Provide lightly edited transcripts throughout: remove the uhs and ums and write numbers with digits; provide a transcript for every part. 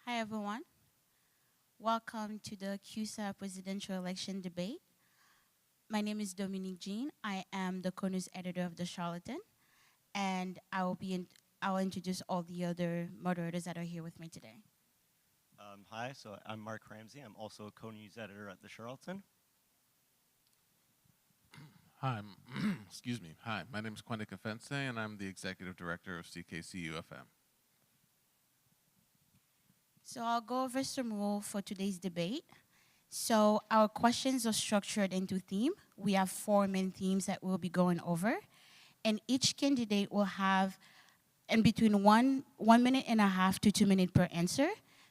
Hi, everyone. Welcome to the CUSA presidential election debate. My name is Dominique Jean. I am the co-news editor of The Charlatan, and I'll introduce all the other moderators that are here with me today. Hi, so I'm Mark Ramsey. I'm also a co-news editor at The Charlatan. Hi, excuse me. Hi, my name is Quentin Confense, and I'm the executive director of CKCUFM. So I'll go over some rules for today's debate. So our questions are structured into theme. We have 4 main themes that we'll be going over, and each candidate will have in between 1.5 to 2 minutes per answer.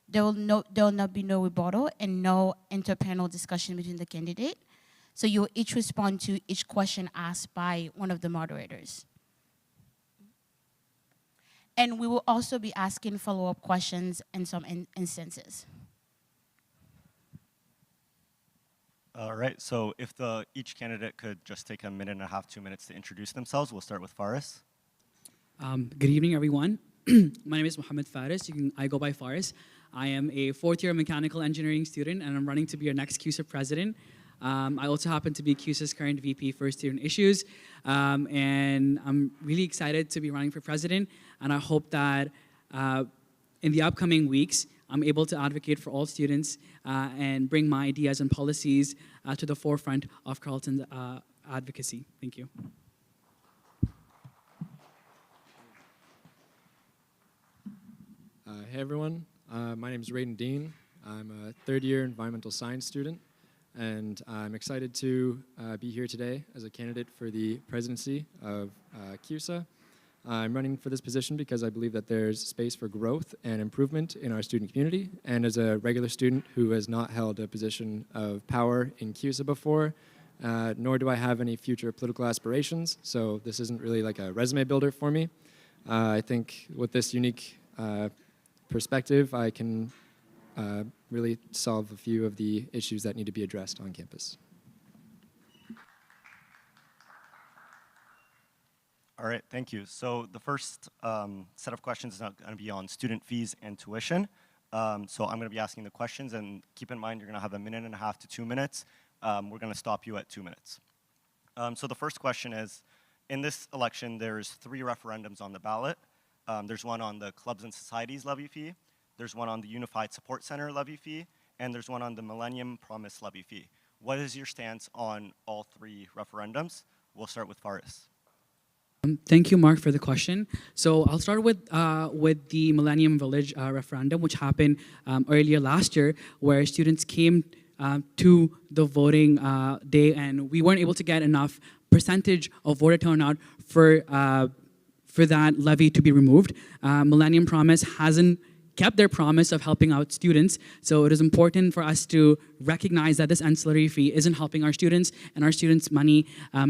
There will not be no rebuttal and no interpanel discussion between the candidate. So you will each respond to each question asked by one of the moderators. And we will also be asking follow-up questions in some instances. All right, so if each candidate could just take 1.5, 2 minutes to introduce themselves, we'll start with Faris. Good evening, everyone. My name is Mohammed Faris. I go by Faris. I am a fourth-year mechanical engineering student, and I'm running to be our next CUSA president. I also happen to be CUSA's current VP for Student Issues, and I'm really excited to be running for president, and I hope that in the upcoming weeks, I'm able to advocate for all students and bring my ideas and policies to the forefront of Carleton's advocacy. Thank you. Hey everyone, my name is Raiden Dean. I'm a third-year environmental science student, and I'm excited to be here today as a candidate for the presidency of CUSA. I'm running for this position because I believe that there's space for growth and improvement in our student community, and as a regular student who has not held a position of power in CUSA before, nor do I have any future political aspirations, so this isn't really like a resume builder for me. I think with this unique perspective, I can really solve a few of the issues that need to be addressed on campus. All right, thank you. So the first set of questions is going to be on student fees and tuition. So I'm going to be asking the questions, and keep in mind you're going to have 1.5 to 2 minutes. We're going to stop you at 2 minutes. So the first question is, in this election, there's 3 referendums on the ballot. There's one on the clubs and societies levy fee, there's one on the Unified Support Center levy fee, and there's one on the Millennium Promise levy fee. What is your stance on all 3 referendums? We'll start with Faris. Thank you, Mark, for the question. So I'll start with the Millennium Village referendum, which happened earlier last year, where students came to the voting day, and we weren't able to get enough percentage of voter turnout for that levy to be removed. Millennium Promise hasn't kept their promise of helping out students, so it is important for us to recognize that this ancillary fee isn't helping our students, and our students' money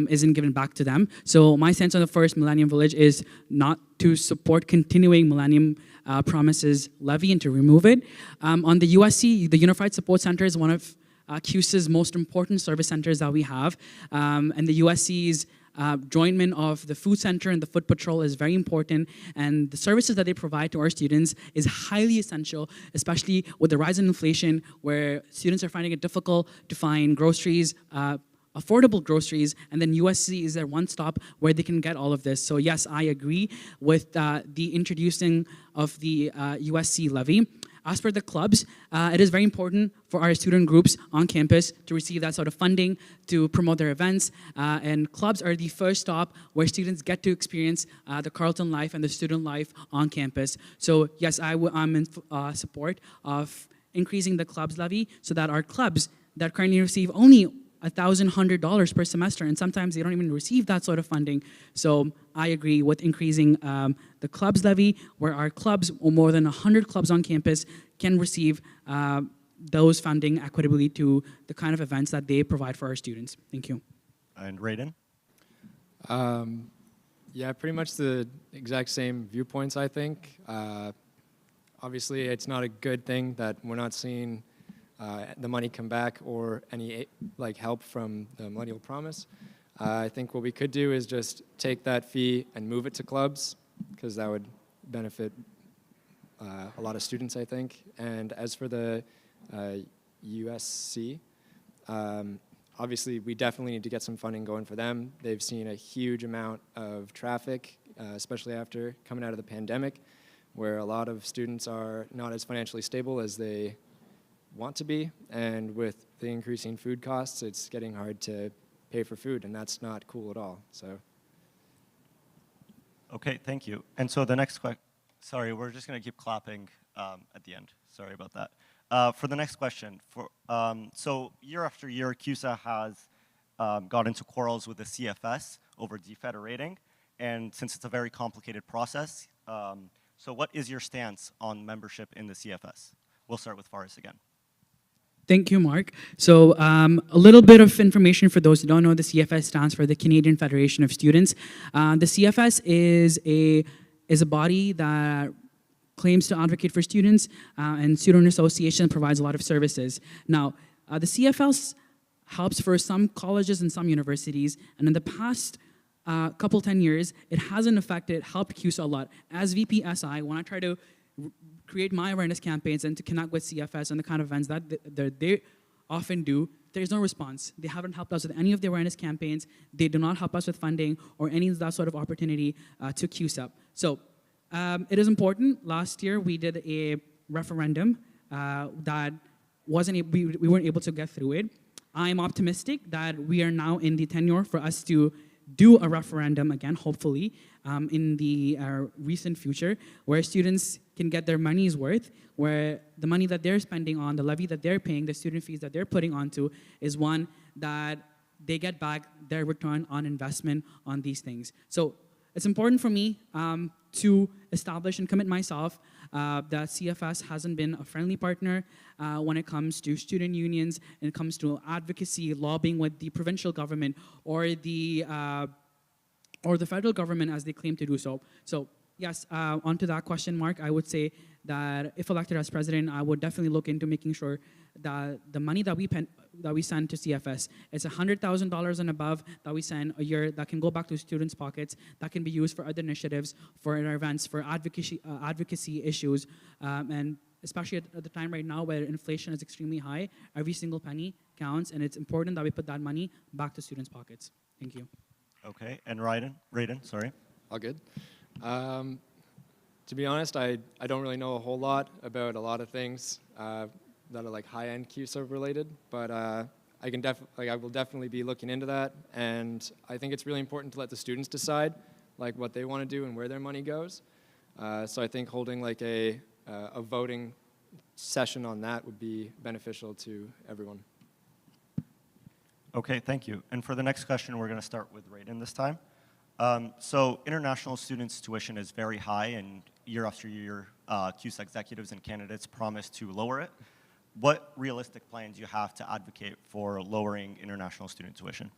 isn't given back to them. So my sense on the first Millennium Village is not to support continuing Millennium Promises levy and to remove it. On the USC, the Unified Support Center is one of CUSA's most important service centers that we have, and the USC's joinment of the food center and the food patrol is very important, and the services that they provide to our students is highly essential, especially with the rise in inflation, where students are finding it difficult to find groceries, affordable groceries, and then USC is their one stop where they can get all of this. So yes, I agree with the introducing of the USC levy. As for the clubs, it is very important for our student groups on campus to receive that sort of funding to promote their events. And clubs are the first stop where students get to experience the Carleton life and the student life on campus. So yes, I'm in support of increasing the clubs levy so that our clubs that currently receive only $1,100 per semester, and sometimes they don't even receive that sort of funding. So I agree with increasing the clubs levy, where our clubs, or more than 100 clubs on campus, can receive those funding equitably to the kind of events that they provide for our students. Thank you. And Raiden? Yeah, pretty much the exact same viewpoints, I think. Obviously, it's not a good thing that we're not seeing the money come back or any help from the Millennial Promise. I think what we could do is just take that fee and move it to clubs, because that would benefit a lot of students, I think. And as for the USC, obviously we definitely need to get some funding going for them. They've seen a huge amount of traffic, especially after coming out of the pandemic, where a lot of students are not as financially stable as they want to be, and with the increasing food costs, it's getting hard to pay for food, and that's not cool at all. So. Okay, thank you. And so the next question, sorry, we're just going to keep clapping at the end. Sorry about that. For the next question, so year after year, CUSA has got into quarrels with the CFS over defederating, and since it's a very complicated process, so what is your stance on membership in the CFS? We'll start with Faris again. Thank you, Mark. So a little bit of information for those who don't know, the CFS stands for the Canadian Federation of Students. The CFS is a body that claims to advocate for students, and student association provides a lot of services. Now, the CFS helps for some colleges and some universities, and in the past couple 10 years, it hasn't helped CUSA a lot. As VPSI, when I try to create my awareness campaigns and to connect with CFS and the kind of events that they often do, there's no response. They haven't helped us with any of the awareness campaigns. They do not help us with funding or any of that sort of opportunity to CUSA. So it is important. Last year, we did a referendum that we weren't able to get through it. I'm optimistic that we are now in the tenure for us to do a referendum again, hopefully, in the recent future, where students can get their money's worth, where the money that they're spending on, the levy that they're paying, the student fees that they're putting onto, is one that they get back their return on investment on these things. So it's important for me to establish and commit myself that CFS hasn't been a friendly partner when it comes to student unions, and it comes to advocacy, lobbying with the provincial government or the federal government as they claim to do so. So yes, onto that question, Mark, I would say that if elected as president, I would definitely look into making sure that the money that we send to CFS, it's $100,000 and above that we send a year that can go back to students' pockets, that can be used for other initiatives, for our events, for advocacy issues, and especially at the time right now where inflation is extremely high, every single penny counts, and it's important that we put that money back to students' pockets. Thank you. Okay, and Raiden, sorry. All good. To be honest, I don't really know a whole lot about a lot of things that are like high-end CUSA related, but I will definitely be looking into that, and I think it's really important to let the students decide like what they want to do and where their money goes. So I think holding like a voting session on that would be beneficial to everyone. Okay, thank you. And for the next question, we're going to start with Raiden this time. So international students' tuition is very high, and year after year, CUSA executives and candidates promise to lower it. What realistic plans do you have to advocate for lowering international student tuition?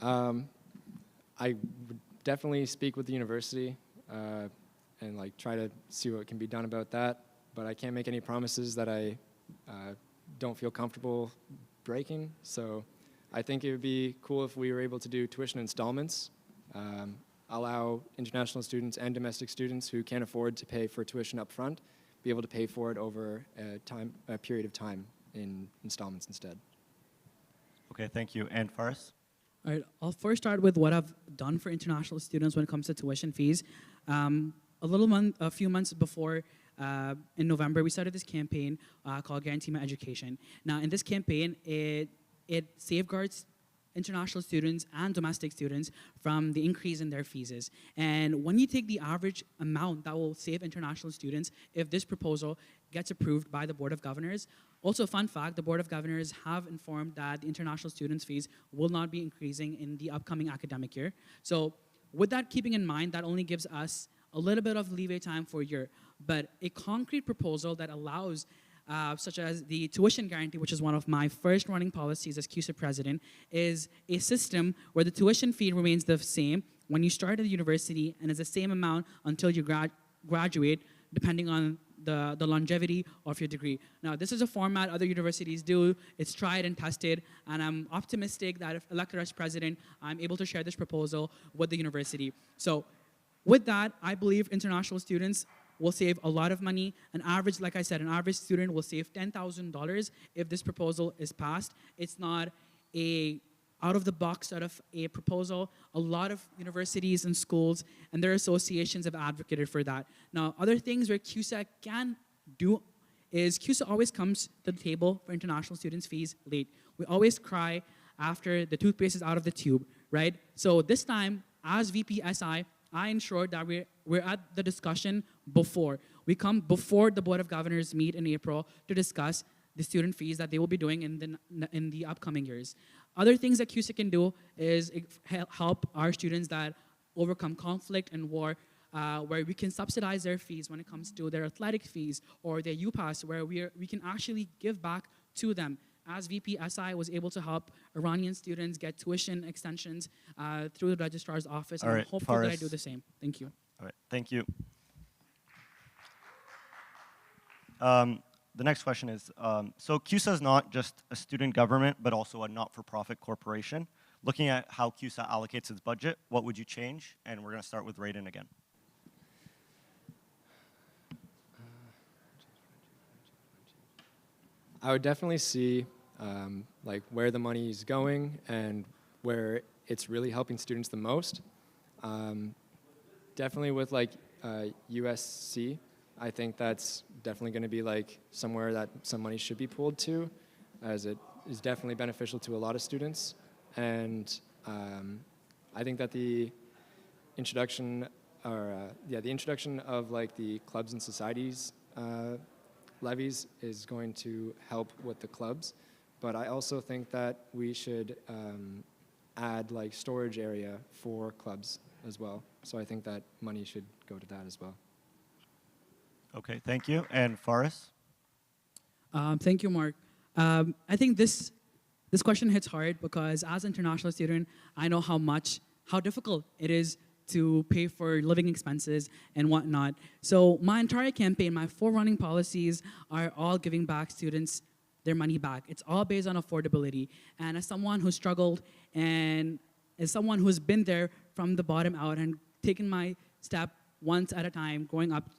I would definitely speak with the university and like try to see what can be done about that, but I can't make any promises that I don't feel comfortable breaking. So I think it would be cool if we were able to do tuition installments, allow international students and domestic students who can't afford to pay for tuition up front, be able to pay for it over a period of time in installments instead. Okay, thank you. And Faris? All right, I'll first start with what I've done for international students when it comes to tuition fees. A few months before, in November, we started this campaign called Guarantee My Education. Now, in this campaign, it safeguards international students and domestic students from the increase in their fees. And when you take the average amount that will save international students, if this proposal gets approved by the Board of Governors, also fun fact, the Board of Governors have informed that the international students' fees will not be increasing in the upcoming academic year. So with that keeping in mind, that only gives us a little bit of leeway time for a year. But a concrete proposal that allows such as the tuition guarantee, which is one of my first running policies as CUSA president, is a system where the tuition fee remains the same when you start at the university and is the same amount until you graduate, depending on the longevity of your degree. Now, this is a format other universities do. It's tried and tested, and I'm optimistic that if elected as president, I'm able to share this proposal with the university. So with that, I believe international students will save a lot of money. An average, like I said, an average student will save $10,000 if this proposal is passed. It's not a out of the box sort of a proposal. A lot of universities and schools and their associations have advocated for that. Now, other things where CUSA can do is CUSA always comes to the table for international students' fees late. We always cry after the toothpaste is out of the tube, right? So this time, as VP SI, I ensured that we're at the discussion before. We come before the Board of Governors meet in April to discuss the student fees that they will be doing in the upcoming years. Other things that CUSA can do is help our students that overcome conflict and war, where we can subsidize their fees when it comes to their athletic fees or their UPass, where we can actually give back to them. As VP SI was able to help Iranian students get tuition extensions through the registrar's office, and I'm hopeful that I do the same. Thank you. All right, thank you. The next question is, so CUSA is not just a student government, but also a not-for-profit corporation. Looking at how CUSA allocates its budget, what would you change? And we're going to start with Raiden again. I would definitely see like where the money is going and where it's really helping students the most. Definitely with like USC, I think that's definitely going to be like somewhere that some money should be pulled to, as it is definitely beneficial to a lot of students. And I think that the introduction, the introduction of like the clubs and societies levies is going to help with the clubs. But I also think that we should add like storage area for clubs as well. So I think that money should go to that as well. Okay, thank you. And Faris? Thank you, Mark. I think this question hits hard because as an international student, I know how difficult it is to pay for living expenses and whatnot. So my entire campaign, my 4 running policies are all giving back students their money back. It's all based on affordability. And as someone who struggled and as someone who's been there from the bottom out and taken my step once at a time, going up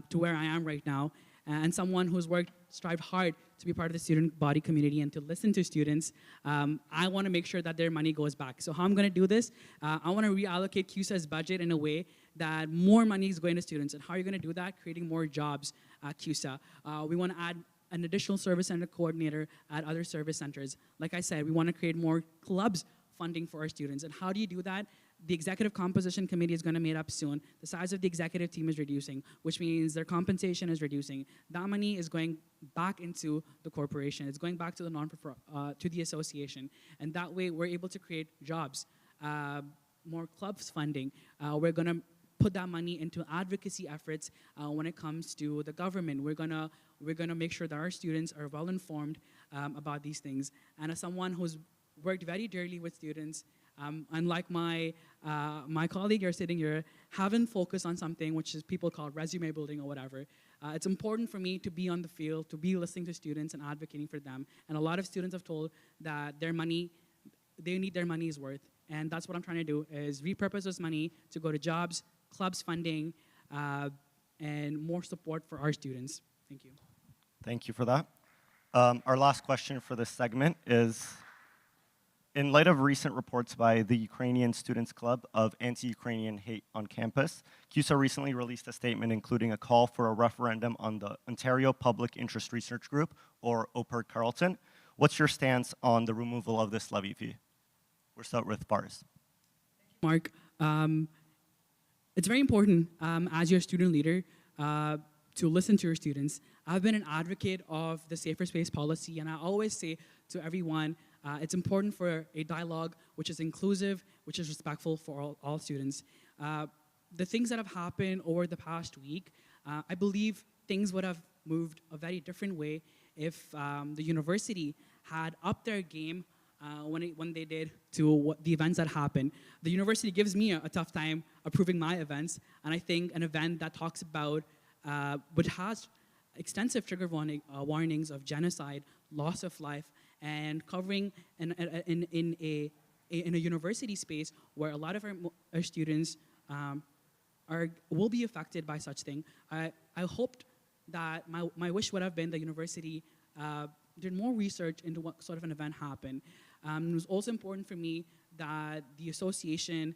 to where I am right now, and someone who's strived hard to be part of the student body community and to listen to students, I want to make sure that their money goes back. So how I'm going to do this, I want to reallocate CUSA's budget in a way that more money is going to students. And how are you going to do that? Creating more jobs at CUSA. We want to add an additional service center coordinator at other service centers. Like I said, we want to create more clubs funding for our students. And how do you do that? The executive composition committee is going to meet up soon. The size of the executive team is reducing, which means their compensation is reducing. That money is going back into the corporation. It's going back to the to the association, and that way we're able to create jobs, more clubs funding. We're going to put that money into advocacy efforts when it comes to the government. We're gonna make sure that our students are well informed about these things. And as someone who's worked very dearly with students, unlike my colleague here sitting here, haven't focused on something which is people call resume building or whatever. It's important for me to be on the field, to be listening to students and advocating for them. And a lot of students have told that they need their money's worth. And that's what I'm trying to do, is repurpose this money to go to jobs, clubs funding, and more support for our students. Thank you. Thank you for that. Our last question for this segment is, in light of recent reports by the Ukrainian Students Club of anti-Ukrainian hate on campus, CUSA recently released a statement including a call for a referendum on the Ontario Public Interest Research Group, or OPIRG Carleton. What's your stance on the removal of this levy fee? We'll start with Faris. Mark, it's very important as your student leader to listen to your students. I've been an advocate of the safer space policy, and I always say to everyone, it's important for a dialogue which is inclusive, which is respectful for all students. The things that have happened over the past week, I believe things would have moved a very different way if the university had upped their game when they did to the events that happened. The university gives me a tough time approving my events, and I think an event that talks about, which has extensive trigger warnings of genocide, loss of life, and covering in a university space where a lot of our students will be affected by such thing. I hoped that my wish would have been the university did more research into what sort of an event happened. It was also important for me that the association,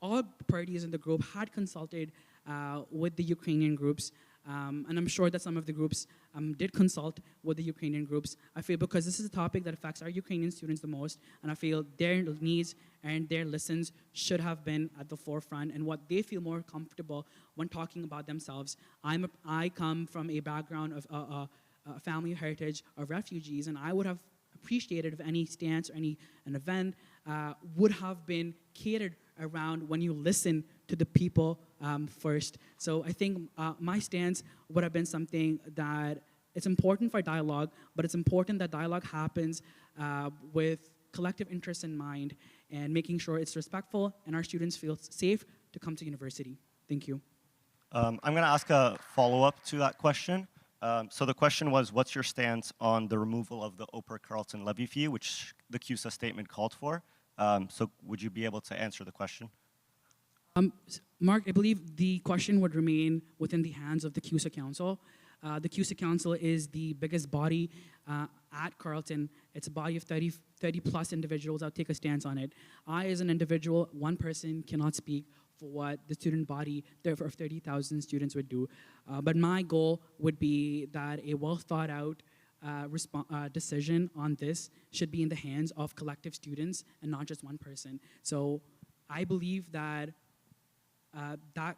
all parties in the group had consulted with the Ukrainian groups, and I'm sure that some of the groups did consult with the Ukrainian groups. I feel because this is a topic that affects our Ukrainian students the most, and I feel their needs and their listens should have been at the forefront and what they feel more comfortable when talking about themselves. I come from a background of a family heritage of refugees, and I would have appreciated if any stance or an event would have been catered around when you listen to the people first. So I think my stance would have been something that it's important for dialogue, but it's important that dialogue happens with collective interests in mind and making sure it's respectful and our students feel safe to come to university. Thank you. I'm going to ask a follow-up to that question. So the question was, what's your stance on the removal of the Oprah Carlton levy fee, which the CUSA statement called for? So would you be able to answer the question? Mark, I believe the question would remain within the hands of the CUSA Council. The CUSA Council is the biggest body at Carleton. It's a body of 30 plus individuals. I'll take a stance on it. I, as an individual, one person cannot speak for what the student body of 30,000 students would do. But my goal would be that a well thought out decision on this should be in the hands of collective students and not just one person. So I believe that that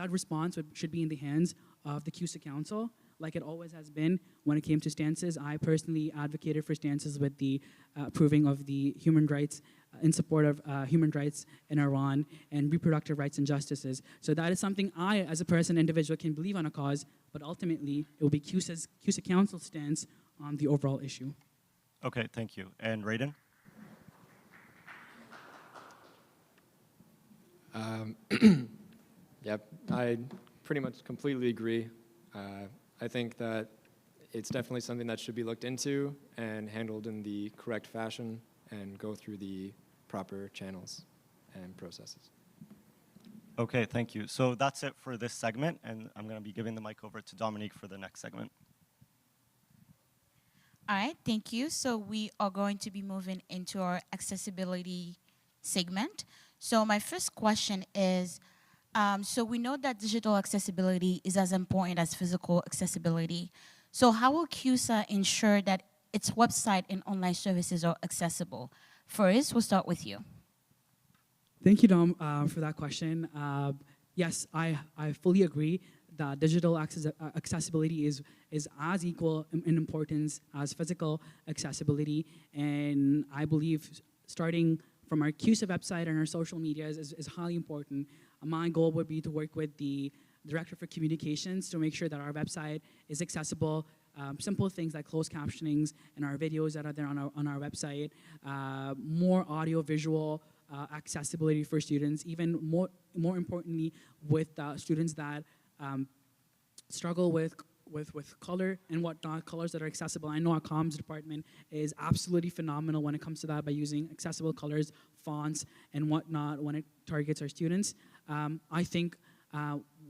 response should be in the hands of the CUSA Council, like it always has been when it came to stances. I personally advocated for stances with the approving of the human rights, in support of human rights in Iran and reproductive rights and justices. So that is something I, as a person, individual, can believe on a cause, but ultimately it will be CUSA Council's stance on the overall issue. Okay, thank you. And Raiden? Yep, I pretty much completely agree. I think that it's definitely something that should be looked into and handled in the correct fashion and go through the proper channels and processes. Okay, thank you. So that's it for this segment, and I'm going to be giving the mic over to Dominique for the next segment. All right, thank you. So we are going to be moving into our accessibility segment. So my first question is, so we know that digital accessibility is as important as physical accessibility. So how will CUSA ensure that its website and online services are accessible? First, we'll start with you. Thank you, Dom, for that question. Yes, I fully agree that digital accessibility is as equal in importance as physical accessibility. And I believe starting from our CUSA website and our social media is highly important. My goal would be to work with the Director for Communications to make sure that our website is accessible. Simple things like closed captionings and our videos that are there on our website, more audio-visual accessibility for students, even more importantly with students that struggle with color and whatnot, colors that are accessible. I know our comms department is absolutely phenomenal when it comes to that by using accessible colors, fonts, and whatnot when it targets our students. I think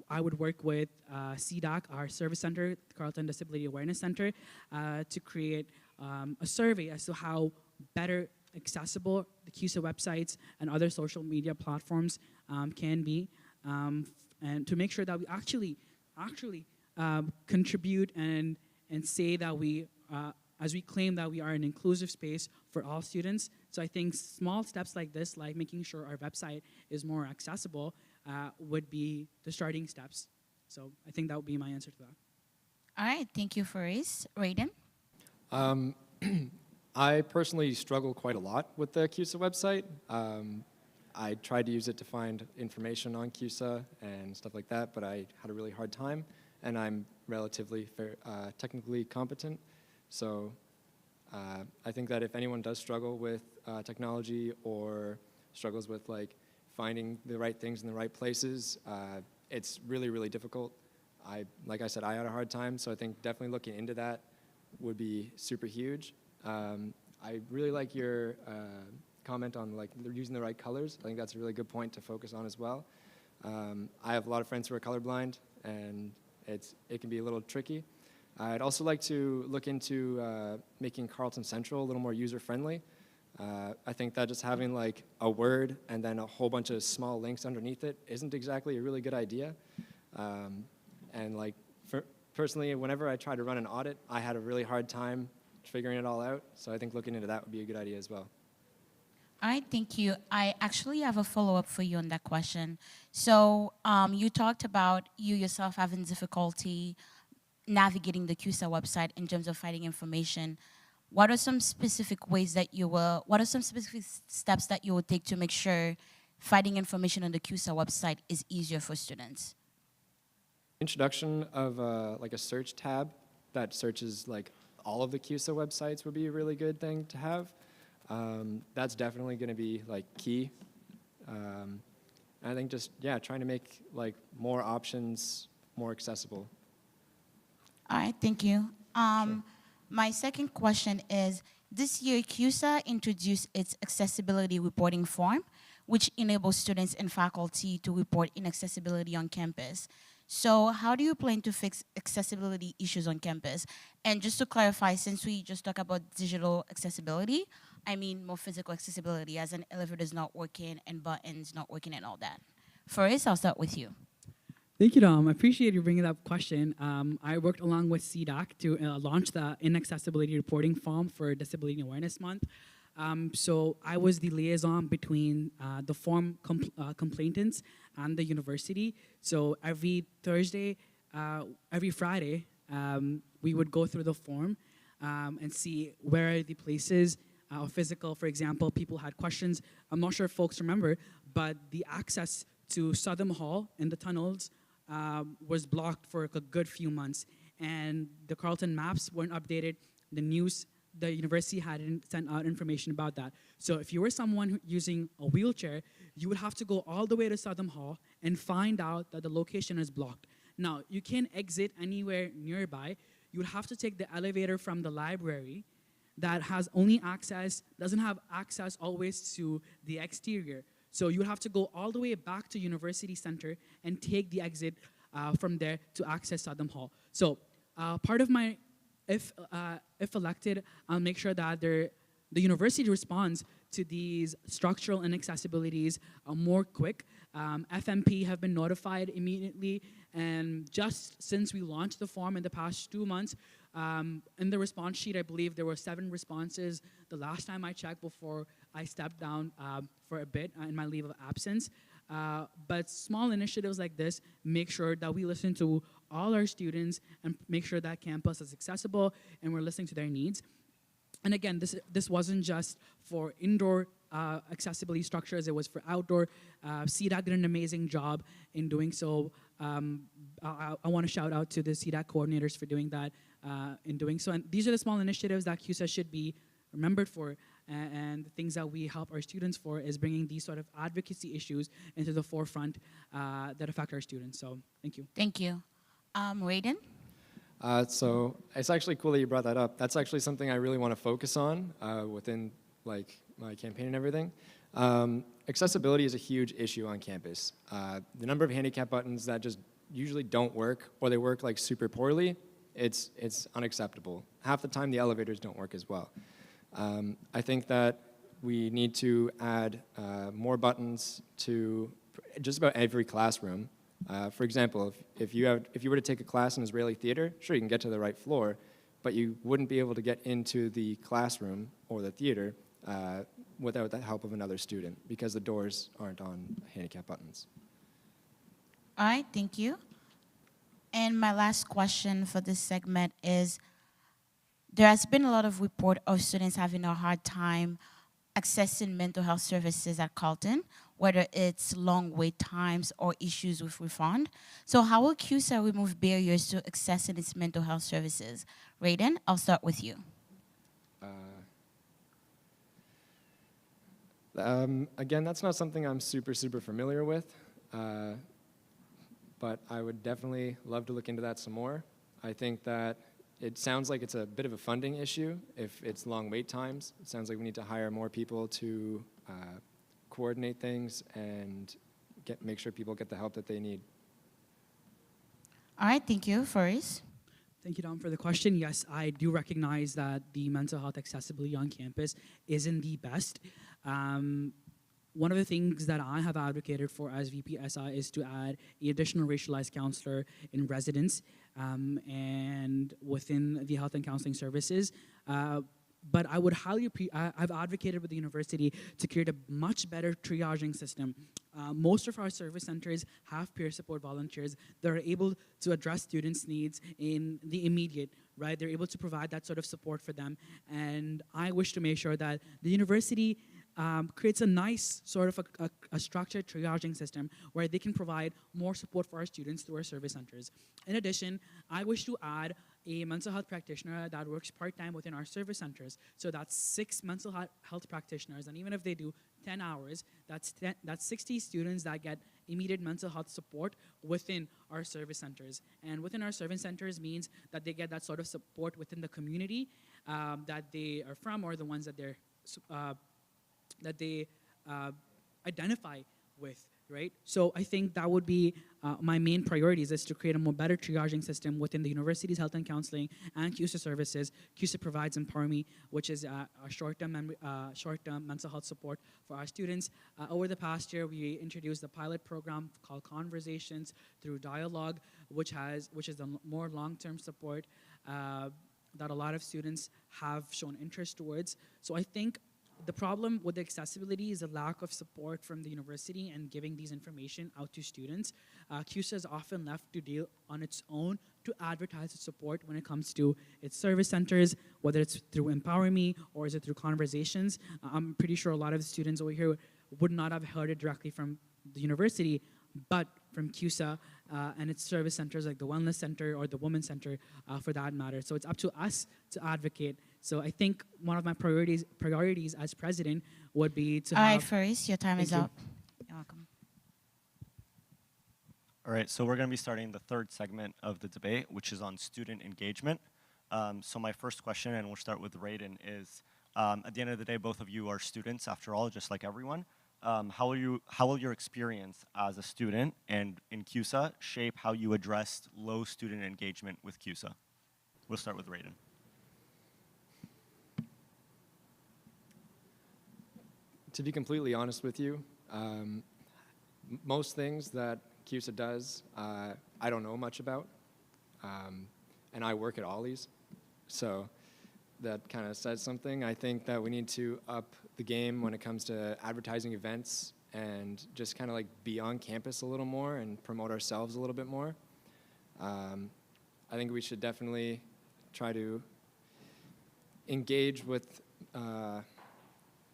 I would work with CDAC, our service center, Carleton Disability Awareness Center, to create a survey as to how better accessible the CUSA websites and other social media platforms can be, and to make sure that we actually contribute and say that we, as we claim that we are an inclusive space for all students. So I think small steps like this, like making sure our website is more accessible, would be the starting steps. So I think that would be my answer to that. All right, thank you, Faris. Raiden? I personally struggle quite a lot with the CUSA website. I tried to use it to find information on CUSA and stuff like that, but I had a really hard time, and I'm relatively technically competent. So I think that if anyone does struggle with technology or struggles with like finding the right things in the right places, it's really, really difficult. Like I said, I had a hard time, so I think definitely looking into that would be super huge. I really like your comment on like using the right colors. I think that's a really good point to focus on as well. I have a lot of friends who are colorblind, and it can be a little tricky. I'd also like to look into making Carleton Central a little more user-friendly. I think that just having like a word and then a whole bunch of small links underneath it isn't exactly a really good idea. And like personally, whenever I tried to run an audit, I had a really hard time figuring it all out. So I think looking into that would be a good idea as well. All right, thank you. I actually have a follow-up for you on that question. So you talked about you yourself having difficulty navigating the CUSA website in terms of finding information. What are some specific ways that what are some specific steps that you will take to make sure finding information on the CUSA website is easier for students? Introduction of like a search tab that searches like all of the CUSA websites would be a really good thing to have. That's definitely going to be like key. I think just, yeah, trying to make like more options more accessible. All right, thank you. Sure. My second question is, this year CUSA introduced its accessibility reporting form, which enables students and faculty to report inaccessibility on campus. So how do you plan to fix accessibility issues on campus? And just to clarify, since we just talked about digital accessibility, I mean more physical accessibility, as an elevator is not working and buttons not working and all that. First, I'll start with you. Thank you, Dom. I appreciate you bringing that question. I worked along with CDAC to launch the inaccessibility reporting form for Disability Awareness Month. So I was the liaison between the form complainants and the university. So every Thursday, every Friday, we would go through the form and see where are the places physical. For example, people had questions. I'm not sure if folks remember, but the access to Southern Hall in the tunnels was blocked for a good few months, and the Carleton maps weren't updated. The university hadn't sent out information about that. So if you were someone using a wheelchair, you would have to go all the way to Southern Hall and find out that the location is blocked. Now, you can't exit anywhere nearby. You would have to take the elevator from the library that has only access, doesn't have access always to the exterior. So you would have to go all the way back to University Center and take the exit from there to access Southern Hall. So part of my, if elected, I'll make sure that the university responds to these structural inaccessibilities more quick. FMP have been notified immediately, and just since we launched the form in the past 2 months, in the response sheet, I believe there were 7 responses the last time I checked before I stepped down for a bit in my leave of absence. But small initiatives like this make sure that we listen to all our students and make sure that campus is accessible and we're listening to their needs. And again, this wasn't just for indoor accessibility structures, it was for outdoor. CDAC did an amazing job in doing so. I want to shout out to the CDAC coordinators for doing that, in doing so. And these are the small initiatives that CUSA should be remembered for, and the things that we help our students for is bringing these sort of advocacy issues into the forefront that affect our students. So thank you. Thank you. Raiden? So it's actually cool that you brought that up. That's actually something I really want to focus on within like my campaign and everything. Accessibility is a huge issue on campus. The number of handicap buttons that just usually don't work, or they work like super poorly, it's unacceptable. Half the time the elevators don't work as well. I think that we need to add more buttons to just about every classroom. For example, if you were to take a class in Israeli theater, sure, you can get to the right floor, but you wouldn't be able to get into the classroom or the theater without the help of another student because the doors aren't on handicap buttons. All right, thank you. And my last question for this segment is, there has been a lot of report of students having a hard time accessing mental health services at Carleton, whether it's long wait times or issues with refund. So how will CUSA remove barriers to accessing its mental health services? Raiden, I'll start with you. Again, that's not something I'm super familiar with, but I would definitely love to look into that some more. I think that it sounds like it's a bit of a funding issue if it's long wait times. It sounds like we need to hire more people to coordinate things and make sure people get the help that they need. All right, thank you. Faris? Thank you, Dom, for the question. Yes, I do recognize that the mental health accessibility on campus isn't the best. One of the things that I have advocated for as VPSI is to add an additional racialized counselor in residence and within the health and counseling services. But I would I've advocated with the university to create a much better triaging system. Most of our service centers have peer support volunteers that are able to address students' needs in the immediate, right? They're able to provide that sort of support for them. And I wish to make sure that the university creates a nice sort of a structured triaging system where they can provide more support for our students through our service centers. In addition, I wish to add a mental health practitioner that works part-time within our service centers. So that's 6 mental health practitioners, and even if they do 10 hours, that's 60 students that get immediate mental health support within our service centers. And within our service centers means that they get that sort of support within the community that they are from, or the ones that they identify with, right? So I think that would be my main priorities, is to create a more better triaging system within the university's health and counseling and CUSA services. CUSA provides Empower Me, which is a short-term mental health support for our students. Over the past year, we introduced a pilot program called Conversations Through Dialogue, which is a more long-term support that a lot of students have shown interest towards. So I think the problem with the accessibility is a lack of support from the university and giving these information out to students. CUSA is often left to deal on its own to advertise its support when it comes to its service centers, whether it's through Empower Me or is it through Conversations. I'm pretty sure a lot of the students over here would not have heard it directly from the university, but from CUSA and its service centers like the Wellness Center or the Women's Center for that matter. So it's up to us to advocate. So I think one of my priorities as president would be to All have... right, Faris, your time is Thank you. up. You're welcome. All right, so we're going to be starting the third segment of the debate, which is on student engagement. So my first question, and we'll start with Raiden, is at the end of the day, both of you are students after all, just like everyone. How will your experience as a student and in CUSA shape how you addressed low student engagement with CUSA? We'll start with Raiden. To be completely honest with you, most things that CUSA does, I don't know much about, and I work at Ollie's, so that kind of says something. I think that we need to up the game when it comes to advertising events and just kind of like be on campus a little more and promote ourselves a little bit more. I think we should definitely try to engage with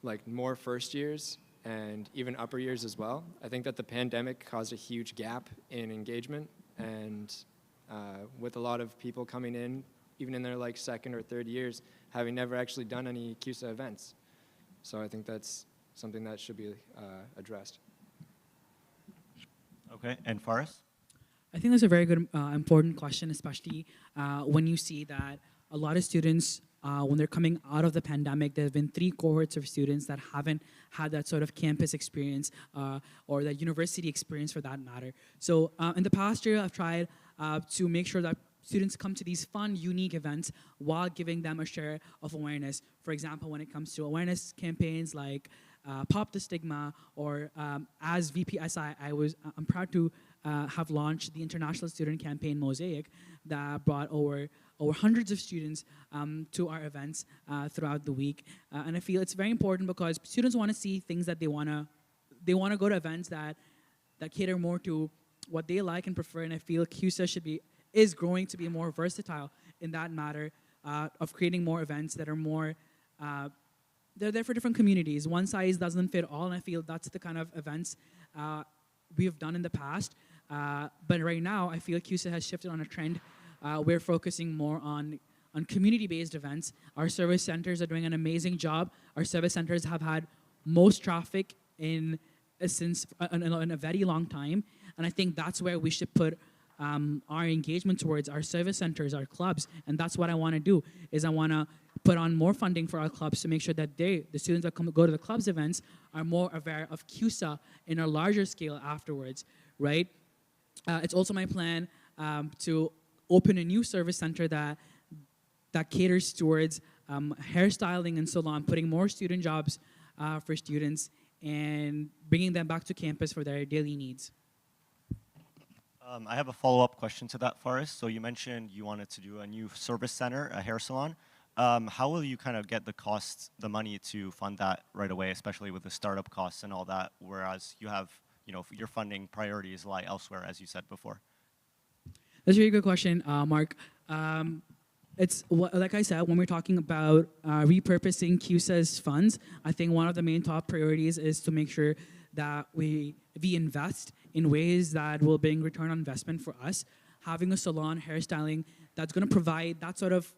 like more first years and even upper years as well. I think that the pandemic caused a huge gap in engagement, and with a lot of people coming in, even in their like second or third years, having never actually done any CUSA events. So I think that's something that should be addressed. Okay, and Faris? I think that's a very good, important question, especially when you see that a lot of students, when they're coming out of the pandemic, there have been 3 cohorts of students that haven't had that sort of campus experience or that university experience for that matter. So in the past year, I've tried to make sure that students come to these fun, unique events while giving them a share of awareness. For example, when it comes to awareness campaigns like Pop the Stigma, or as VPSI, I'm proud to have launched the International Student Campaign Mosaic that brought over hundreds of students to our events throughout the week. And I feel it's very important because students want to see things that they want to go to events that cater more to what they like and prefer. And I feel CUSA is growing to be more versatile in that matter of creating more events that are more, they're there for different communities. One size doesn't fit all, and I feel that's the kind of events we have done in the past. But right now, I feel CUSA has shifted on a trend. We're focusing more on community-based events. Our service centers are doing an amazing job. Our service centers have had most traffic in a very long time, and I think that's where we should put our engagement towards our service centers, our clubs, and that's what I want to do. Is I want to put on more funding for our clubs to make sure that the students that go to the clubs events, are more aware of CUSA in a larger scale afterwards, right? It's also my plan to open a new service center that caters towards hairstyling and salon, putting more student jobs for students and bringing them back to campus for their daily needs. I have a follow-up question to that, Forrest. So you mentioned you wanted to do a new service center, a hair salon. How will you kind of get the money to fund that right away, especially with the startup costs and all that, whereas you have, your funding priorities lie elsewhere, as you said before? That's a really good question, Mark. It's like I said, when we're talking about repurposing CUSA's funds, I think one of the main top priorities is to make sure that we invest in ways that will bring return on investment for us. Having a salon, hairstyling, that's going to provide that sort of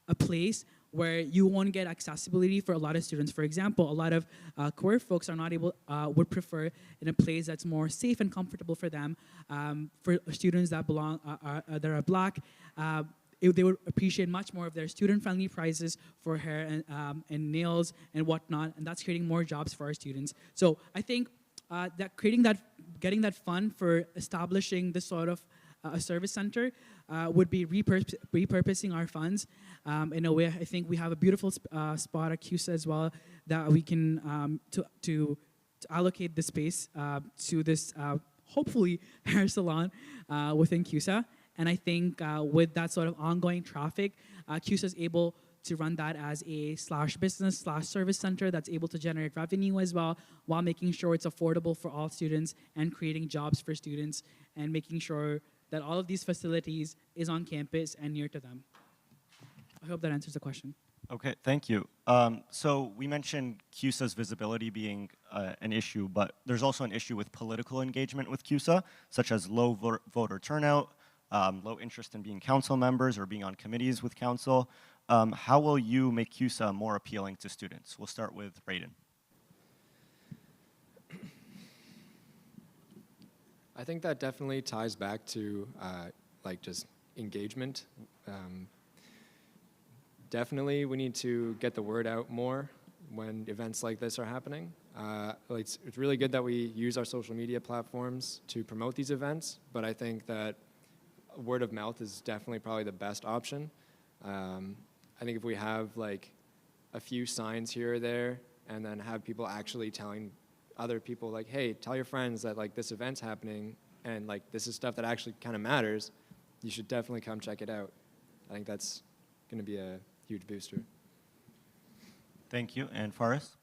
a place where you won't get accessibility for a lot of students. For example, a lot of queer folks are not able, would prefer in a place that's more safe and comfortable for them. For students that that are Black, they would appreciate much more of their student-friendly prices for hair and nails and whatnot, and that's creating more jobs for our students. So I think that getting that fund for establishing this sort of a service center would be repurposing our funds in a way. I think we have a beautiful spot at CUSA as well that we can to allocate the space to this hopefully hair salon within CUSA. And I think with that sort of ongoing traffic, CUSA is able to run that as a /business/service center that's able to generate revenue as well, while making sure it's affordable for all students and creating jobs for students and making sure that all of these facilities is on campus and near to them. I hope that answers the question. Okay, thank you. So we mentioned CUSA's visibility being an issue, but there's also an issue with political engagement with CUSA, such as low voter turnout, low interest in being council members or being on committees with council. How will you make CUSA more appealing to students? We'll start with Raiden. I think that definitely ties back to just engagement. Definitely we need to get the word out more when events like this are happening. It's really good that we use our social media platforms to promote these events, but I think that word of mouth is definitely probably the best option. I think if we have a few signs here or there and then have people actually telling other people hey, tell your friends that this event's happening and this is stuff that actually kind of matters, you should definitely come check it out. I think that's going to be a huge booster. Thank you. And Faris?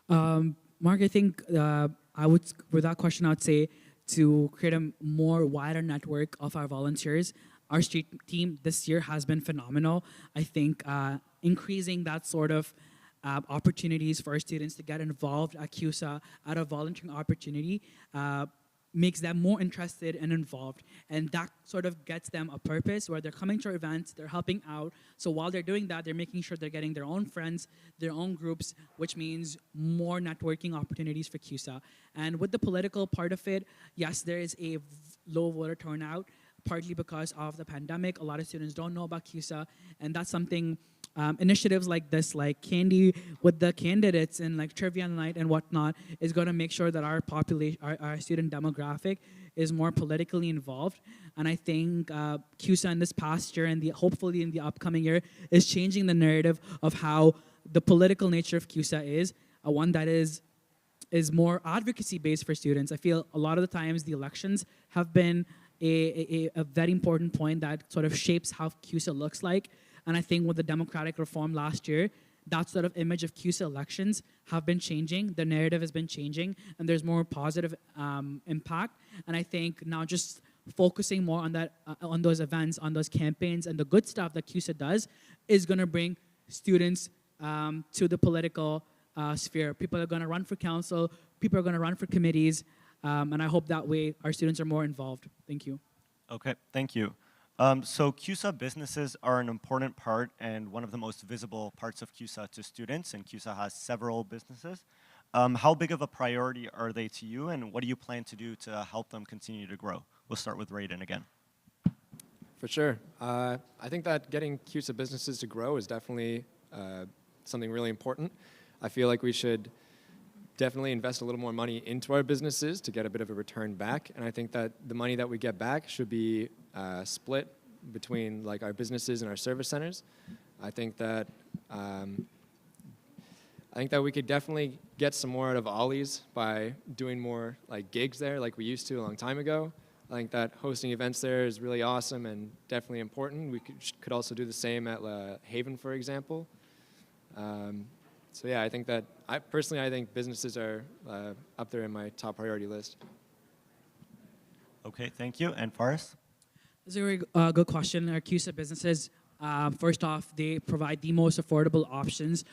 Mark, I think with that question, I would say to create a more wider network of our volunteers. Our street team this year has been phenomenal. I think increasing that sort of opportunities for our students to get involved at CUSA at a volunteering opportunity makes them more interested and involved. And that sort of gets them a purpose where they're coming to our events, they're helping out. So while they're doing that, they're making sure they're getting their own friends, their own groups, which means more networking opportunities for CUSA. And with the political part of it, yes, there is a low voter turnout, partly because of the pandemic. A lot of students don't know about CUSA, and that's something initiatives like this, like Candy with the candidates and trivia night and whatnot, is going to make sure that our population, our student demographic is more politically involved. And I think CUSA in this past year and hopefully in the upcoming year is changing the narrative of how the political nature of CUSA is, one that is more advocacy based for students. I feel a lot of the times the elections have been a very important point that sort of shapes how CUSA looks like. And I think with the democratic reform last year, that sort of image of CUSA elections have been changing. The narrative has been changing, and there's more positive impact. And I think now just focusing more on that, on those events, on those campaigns, and the good stuff that CUSA does is going to bring students to the political sphere. People are going to run for council. People are going to run for committees. And I hope that way our students are more involved. Thank you. Okay, thank you. So CUSA businesses are an important part and one of the most visible parts of CUSA to students, and CUSA has several businesses. How big of a priority are they to you, and what do you plan to do to help them continue to grow? We'll start with Raiden again. For sure. I think that getting CUSA businesses to grow is definitely something really important. I feel like we should definitely invest a little more money into our businesses to get a bit of a return back. And I think that the money that we get back should be split between like our businesses and our service centers. I think that we could definitely get some more out of Ollie's by doing more like gigs there like we used to a long time ago. I think that hosting events there is really awesome and definitely important. We could also do the same at Haven, for example. So yeah, I think that I think businesses are up there in my top priority list. Okay, thank you. And Faris? That's a very good question. Our CUSA businesses, first off, they provide the most affordable options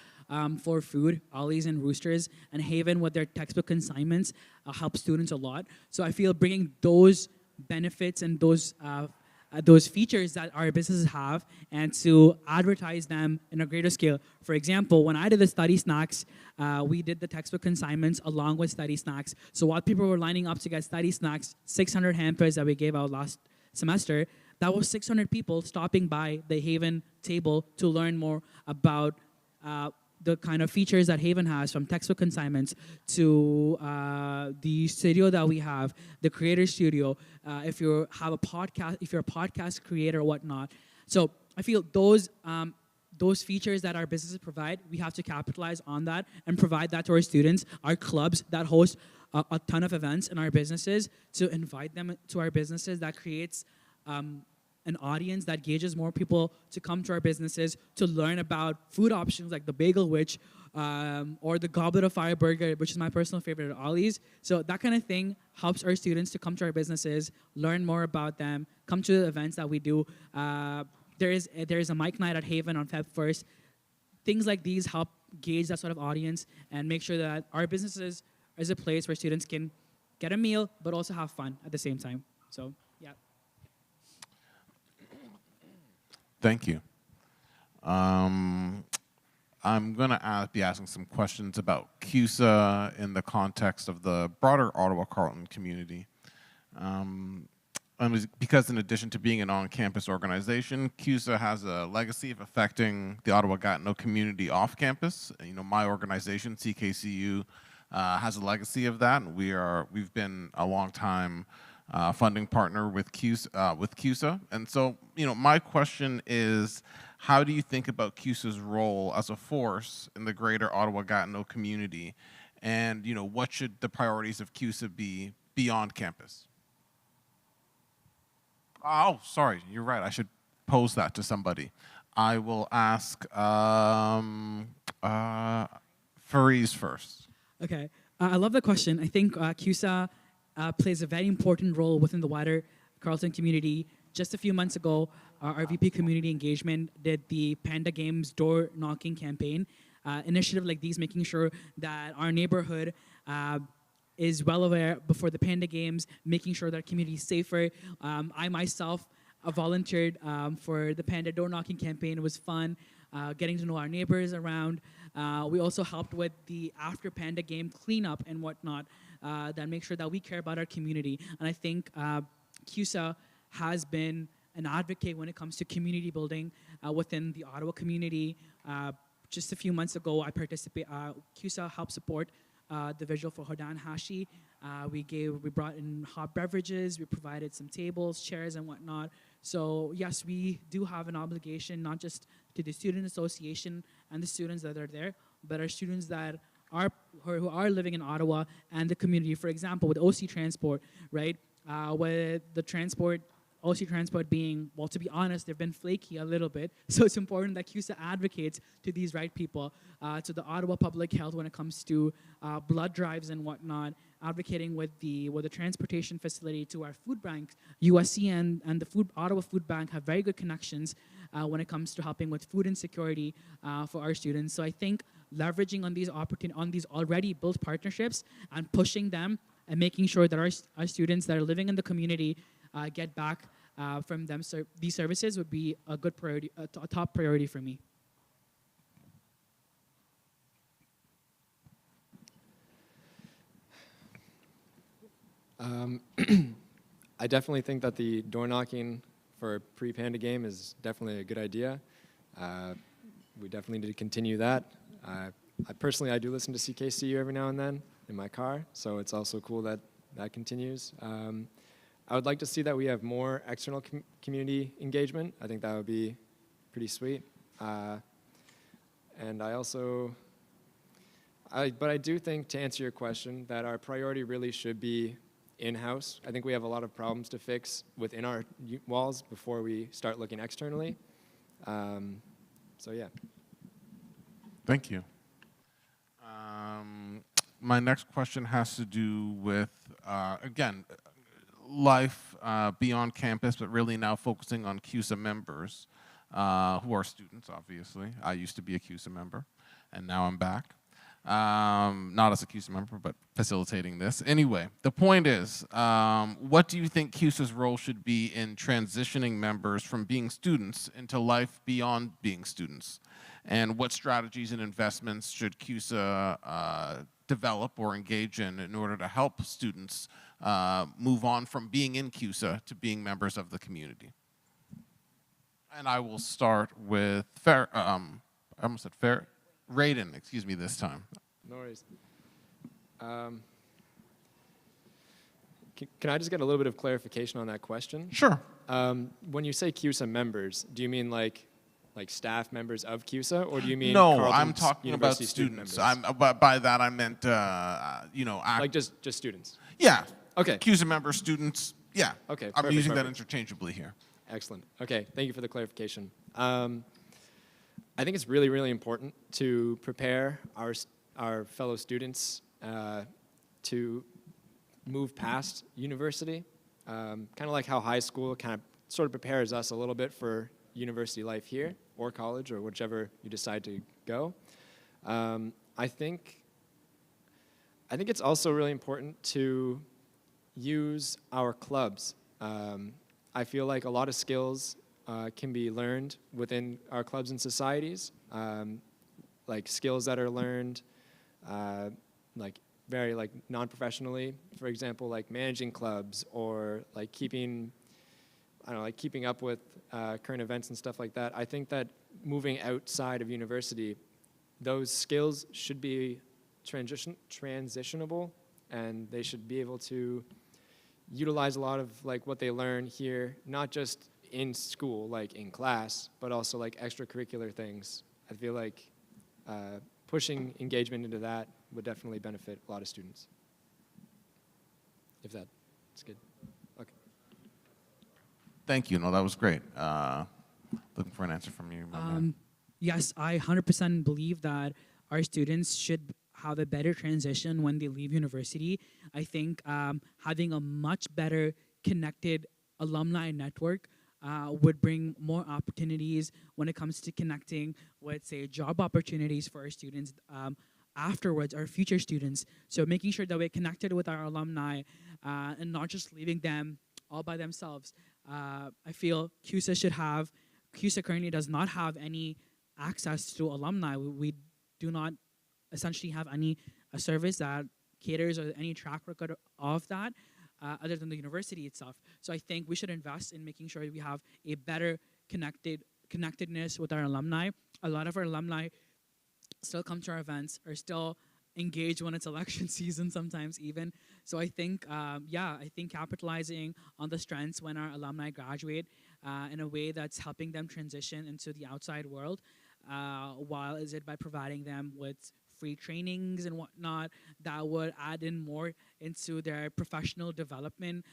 for food. Ollie's and Roosters and Haven with their textbook consignments help students a lot. So I feel bringing those benefits and those features that our businesses have and to advertise them in a greater scale. For example, when I did the study snacks, we did the textbook consignments along with study snacks. So while people were lining up to get study snacks, 600 hampers that we gave out last semester, that was 600 people stopping by the Haven table to learn more about the kind of features that Haven has, from textbook consignments to the studio that we have, the creator studio. If you have a podcast, if you're a podcast creator or whatnot. So I feel those features that our businesses provide, we have to capitalize on that and provide that to our students. Our clubs that host a ton of events in our businesses, to invite them to our businesses, that creates an audience that gauges more people to come to our businesses to learn about food options like the Bagel Witch or the Goblet of Fire Burger, which is my personal favorite at Ollie's. So that kind of thing helps our students to come to our businesses, learn more about them, come to the events that we do. There is a mic night at Haven on Feb 1st. Things like these help gauge that sort of audience and make sure that our businesses is a place where students can get a meal but also have fun at the same time. So, yeah. Thank you. I'm going to be asking some questions about CUSA in the context of the broader Ottawa Carleton community. Because in addition to being an on-campus organization, CUSA has a legacy of affecting the Ottawa-Gatineau community off-campus. You know, my organization, CKCU, has a legacy of that. We've been a long time funding partner with CUSA. And so, you know, my question is, how do you think about CUSA's role as a force in the greater Ottawa-Gatineau community? And, you know, what should the priorities of CUSA be beyond campus? Oh, sorry, you're right. I should pose that to somebody. I will ask Fariz first. Okay, I love the question. I think CUSA plays a very important role within the wider Carleton community. Just a few months ago, our VP Community Engagement did the Panda Games door knocking campaign. Initiative like these, making sure that our neighborhood is well aware before the Panda Games, making sure that our community is safer. I myself volunteered for the Panda door knocking campaign. It was fun, getting to know our neighbors around. We also helped with the after Panda game cleanup and whatnot, that make sure that we care about our community. And I think CUSA has been an advocate when it comes to community building within the Ottawa community. Just a few months ago, CUSA helped support the vigil for Hodan Hashi. We brought in hot beverages, we provided some tables, chairs, and whatnot. So yes, we do have an obligation, not just to the student association and the students that are there, but our students that who are living in Ottawa and the community. For example, with OC Transport, right? With the OC Transport being, well, to be honest, they've been flaky a little bit. So it's important that CUSA advocates to these right people, to the Ottawa Public Health when it comes to blood drives and whatnot, advocating with the transportation facility to our food banks. USC and the Ottawa Food Bank have very good connections when it comes to helping with food insecurity for our students. So I think leveraging on these already built partnerships and pushing them and making sure that our students that are living in the community get back from them these services would be a good priority, a top priority for me. I definitely think that the door knocking for a pre-Panda game is definitely a good idea. We definitely need to continue that. I personally, I do listen to CKCU every now and then in my car, so it's also cool that that continues. I would like to see that we have more external community engagement. I think that would be pretty sweet. And I also, but I do think, to answer your question, that our priority really should be in-house. I think we have a lot of problems to fix within our walls before we start looking externally. So yeah. Thank you. My next question has to do with, again, life beyond campus, but really now focusing on CUSA members who are students, obviously. I used to be a CUSA member, and now I'm back. Not as a CUSA member, but facilitating this. Anyway, the point is, what do you think CUSA's role should be in transitioning members from being students into life beyond being students? And what strategies and investments should CUSA develop or engage in order to help students move on from being in CUSA to being members of the community? And I will start with I almost said Raiden, excuse me, this time. No worries. Can I just get a little bit of clarification on that question? Sure. When you say CUSA members, do you mean like staff members of CUSA, or do you mean No, Carleton's I'm talking about University students. members? By that I meant, Like just students. yeah. Okay. CUSA members, students, yeah. Okay, I'm perfect, using that perfect. interchangeably here. Excellent. Okay, thank you for the clarification. I think it's really, really important to prepare our fellow students to move past university, kind of like how high school kind of sort of prepares us a little bit for university life here, or college, or whichever you decide to go. I think it's also really important to use our clubs. I feel like a lot of skills can be learned within our clubs and societies, like skills that are learned like very like non-professionally. For example, like managing clubs, or like keeping up with current events and stuff like that. I think that moving outside of university, those skills should be transitionable, and they should be able to utilize a lot of like what they learn here, not just in school, like in class, but also like extracurricular things. I feel like pushing engagement into that would definitely benefit a lot of students. If that's good. Okay. Thank you. No, that was great. Looking for an answer from you, my man. Yes, I 100% believe that our students should have a better transition when they leave university. I think having a much better connected alumni network would bring more opportunities when it comes to connecting with, say, job opportunities for our students afterwards, our future students. So making sure that we're connected with our alumni and not just leaving them all by themselves. I feel CUSA currently does not have any access to alumni. We do not essentially have any service that caters or any track record of that other than the university itself. So I think we should invest in making sure we have a better connectedness with our alumni. A lot of our alumni still come to our events, or still engage when it's election season sometimes even. So I think, I think capitalizing on the strengths when our alumni graduate in a way that's helping them transition into the outside world, while is it by providing them with free trainings and whatnot that would add in more into their professional development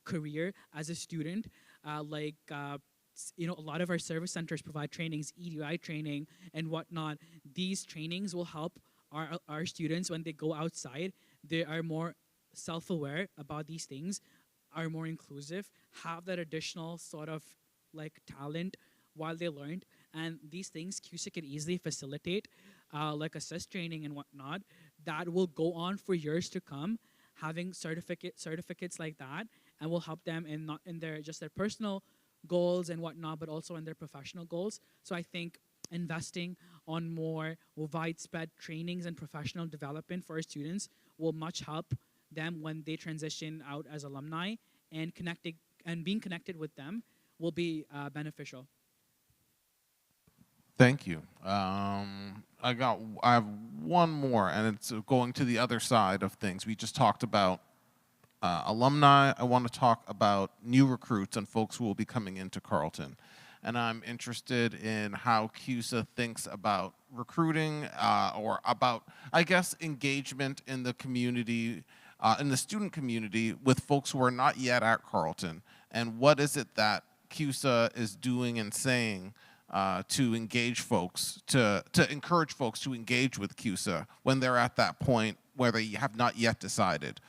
career as a student. A lot of our service centers provide trainings, EDI training and whatnot. These trainings will help our students when they go outside. They are more self-aware about these things, are more inclusive, have that additional sort of like talent while they learned. And these things CUSA could easily facilitate, like assist training and whatnot, that will go on for years to come, having certificates like that, and will help them in not in their just their personal goals and whatnot, but also in their professional goals. So I think investing on more widespread trainings and professional development for our students will much help them when they transition out as alumni, and connecting and being connected with them will be beneficial. Thank you. I have one more, and it's going to the other side of things. We just talked about alumni. I want to talk about new recruits and folks who will be coming into Carleton. And I'm interested in how CUSA thinks about recruiting or about, I guess, engagement in the community, in the student community with folks who are not yet at Carleton. And what is it that CUSA is doing and saying to engage folks, to encourage folks to engage with CUSA when they're at that point where they have not yet decided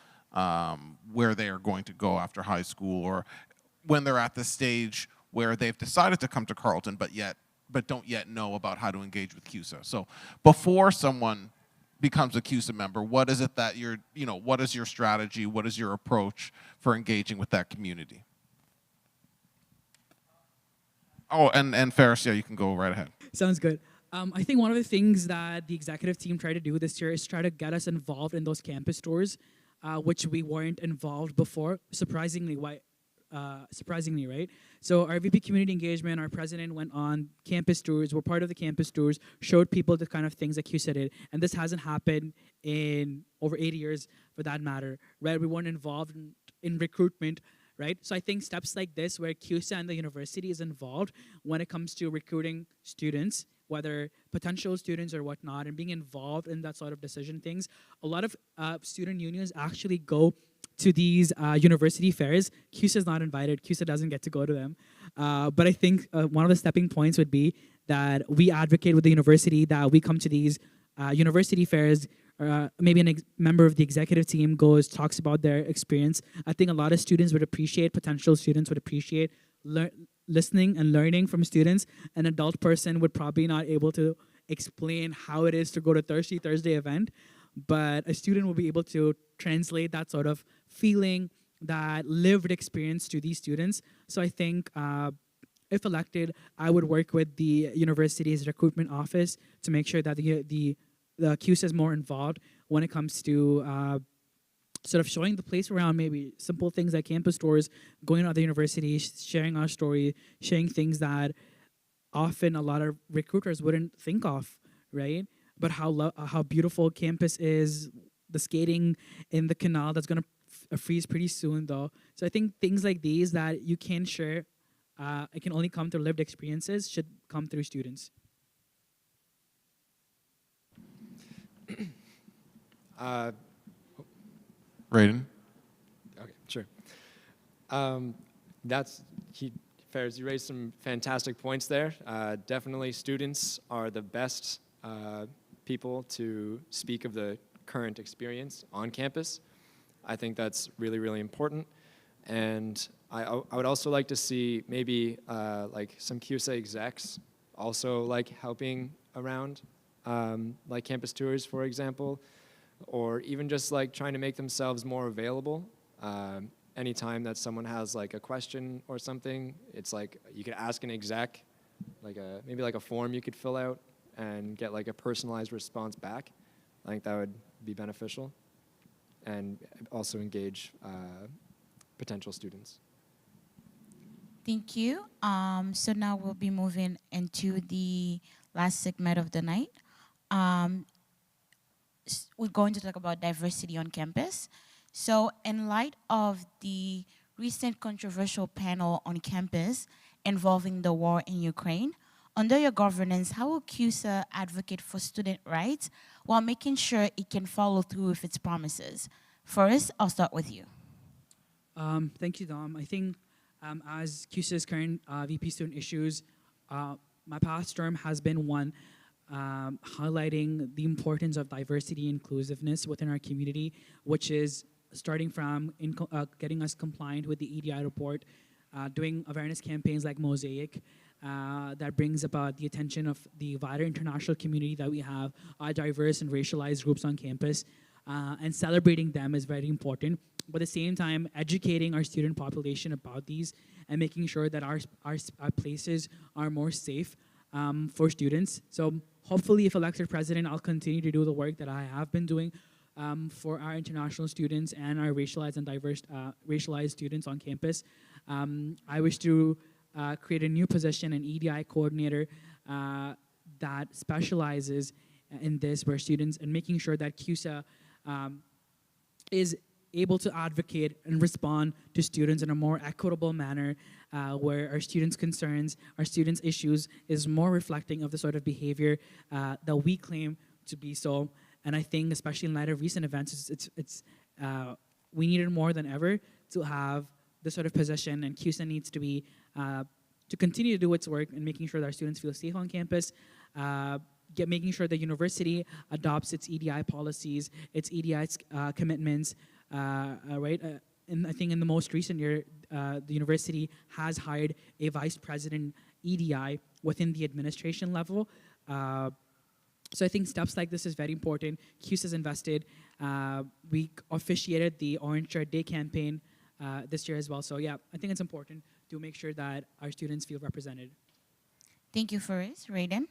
where they are going to go after high school, or when they're at the stage where they've decided to come to Carleton but don't yet know about how to engage with CUSA. So before someone becomes a CUSA member, what is it that what is your strategy, what is your approach for engaging with that community? Oh, and Ferris, yeah, you can go right ahead. Sounds good. I think one of the things that the executive team tried to do this year is try to get us involved in those campus tours, which we weren't involved before. Surprisingly, right? So our VP Community Engagement, our president went on campus tours. We're part of the campus tours, showed people the kind of things that CUSA did, and this hasn't happened in over 80 years, for that matter, right? We weren't involved in recruitment, right? So I think steps like this, where CUSA and the university is involved when it comes to recruiting students, whether potential students or whatnot, and being involved in that sort of decision things. A lot of student unions actually go to these university fairs. CUSA is not invited. CUSA doesn't get to go to them. But I think one of the stepping points would be that we advocate with the university that we come to these university fairs. Maybe a member of the executive team goes, talks about their experience. I think a lot of students would appreciate, potential students would appreciate listening and learning from students. An adult person would probably not able to explain how it is to go to Thirsty Thursday event, but a student will be able to translate that sort of feeling, that lived experience to these students. So I think if elected, I would work with the university's recruitment office to make sure that the CUSA is more involved when it comes to sort of showing the place around, maybe simple things like campus tours, going to other universities, sharing our story, sharing things that often a lot of recruiters wouldn't think of, right? But how beautiful campus is, the skating in the canal that's going to freeze pretty soon, though. So I think things like these that you can share, it can only come through lived experiences, should come through students. Raiden? Okay, sure. Ferris, you raised some fantastic points there. Definitely students are the best people to speak of the current experience on campus. I think that's really, really important. And I would also like to see maybe like some CUSA execs also like helping around, like campus tours, for example, or even just like trying to make themselves more available. Anytime that someone has like a question or something, it's like you could ask an exec, like maybe like a form you could fill out and get like a personalized response back. I think that would be beneficial, and also engage potential students. Thank you. So now we'll be moving into the last segment of the night. We're going to talk about diversity on campus. So in light of the recent controversial panel on campus involving the war in Ukraine, under your governance, how will CUSA advocate for student rights while making sure it can follow through with its promises? First, I'll start with you. Thank you, Dom. I think as CUSA's current VP Student Issues, my past term has been one highlighting the importance of diversity and inclusiveness within our community, which is starting from getting us compliant with the EDI report, doing awareness campaigns like Mosaic, that brings about the attention of the wider international community that we have, our diverse and racialized groups on campus, and celebrating them is very important. But at the same time, educating our student population about these and making sure that our places are more safe for students. So hopefully, if elected president, I'll continue to do the work that I have been doing, for our international students and our racialized and diverse racialized students on campus. I wish to create a new position, an EDI coordinator that specializes in this, where students, and making sure that CUSA is able to advocate and respond to students in a more equitable manner, where our students' concerns, our students' issues is more reflecting of the sort of behavior that we claim to be so. And I think, especially in light of recent events, we need it more than ever to have this sort of position, and CUSA needs to be to continue to do its work in making sure that our students feel safe on campus, making sure the university adopts its EDI policies, its EDI commitments, right? And I think in the most recent year, the university has hired a vice president EDI within the administration level. So I think steps like this is very important. CUSA has invested. We officiated the Orange Shirt Day campaign this year as well. So yeah, I think it's important to make sure that our students feel represented. Thank you, Faris. Raiden?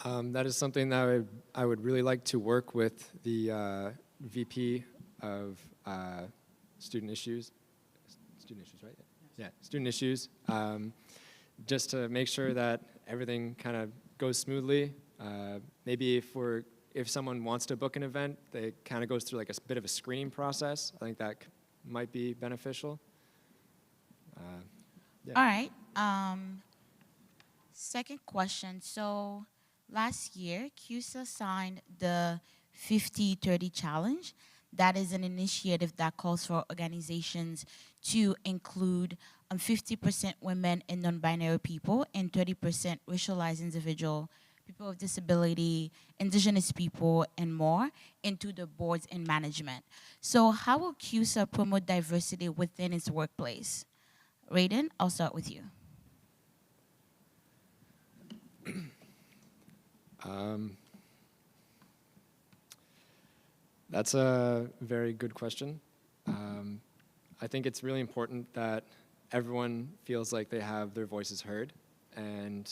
That is something that I would really like to work with the VP of student issues. Student issues, right? Yeah, student issues. Just to make sure that everything kind of goes smoothly. Maybe if someone wants to book an event, they kind of goes through like a bit of a screening process. I think that might be beneficial. Yeah. All right. Second question. So last year, CUSA signed the 50-30 challenge. That is an initiative that calls for organizations to include 50% women and non-binary people and 30% racialized individual, people with disability, indigenous people, and more into the boards and management. So how will CUSA promote diversity within its workplace? Raiden, I'll start with you. That's a very good question. I think it's really important that everyone feels like they have their voices heard, and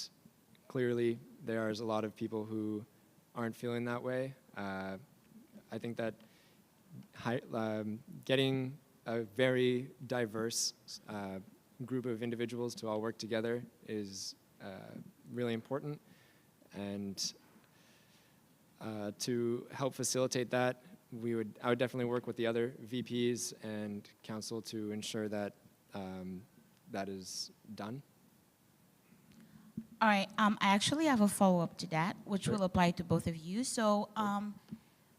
clearly there's a lot of people who aren't feeling that way. I think that getting a very diverse group of individuals to all work together is really important, and to help facilitate that, I would definitely work with the other VPs and council to ensure that that is done. All right, I actually have a follow-up to that, which Sure. will apply to both of you. So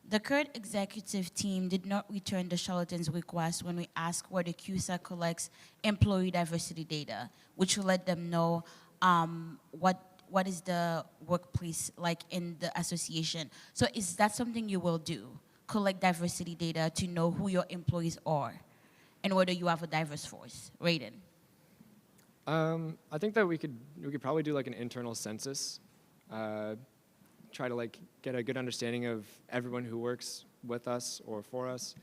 the current executive team did not return the charlatan's request when we asked where the CUSA collects employee diversity data, which will let them know what is the workplace like in the association. So is that something you will do? Collect diversity data to know who your employees are and whether you have a diverse force? Raiden? I think that we could probably do like an internal census, try to like get a good understanding of everyone who works with us or for us,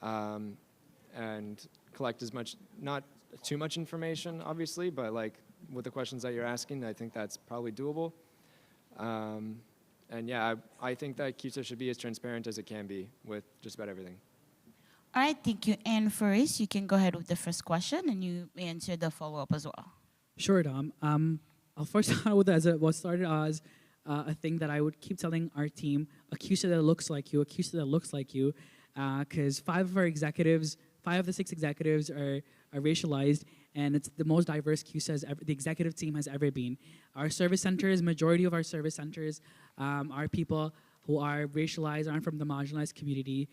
and collect as much, not too much information, obviously, but like with the questions that you're asking, I think that's probably doable. And yeah, I think that CUSA should be as transparent as it can be with just about everything. All right, thank you. And Faris, you can go ahead with the first question, and you may answer the follow-up as well. Sure, Dom. I'll first start with what started as a thing that I would keep telling our team: a CUSA that looks like you, a CUSA that looks like you, because 5 of the 6 executives are racialized, and it's the most diverse CUSA the executive team has ever been. Our service centers, majority of our service centers, are people who are racialized, aren't from the marginalized communities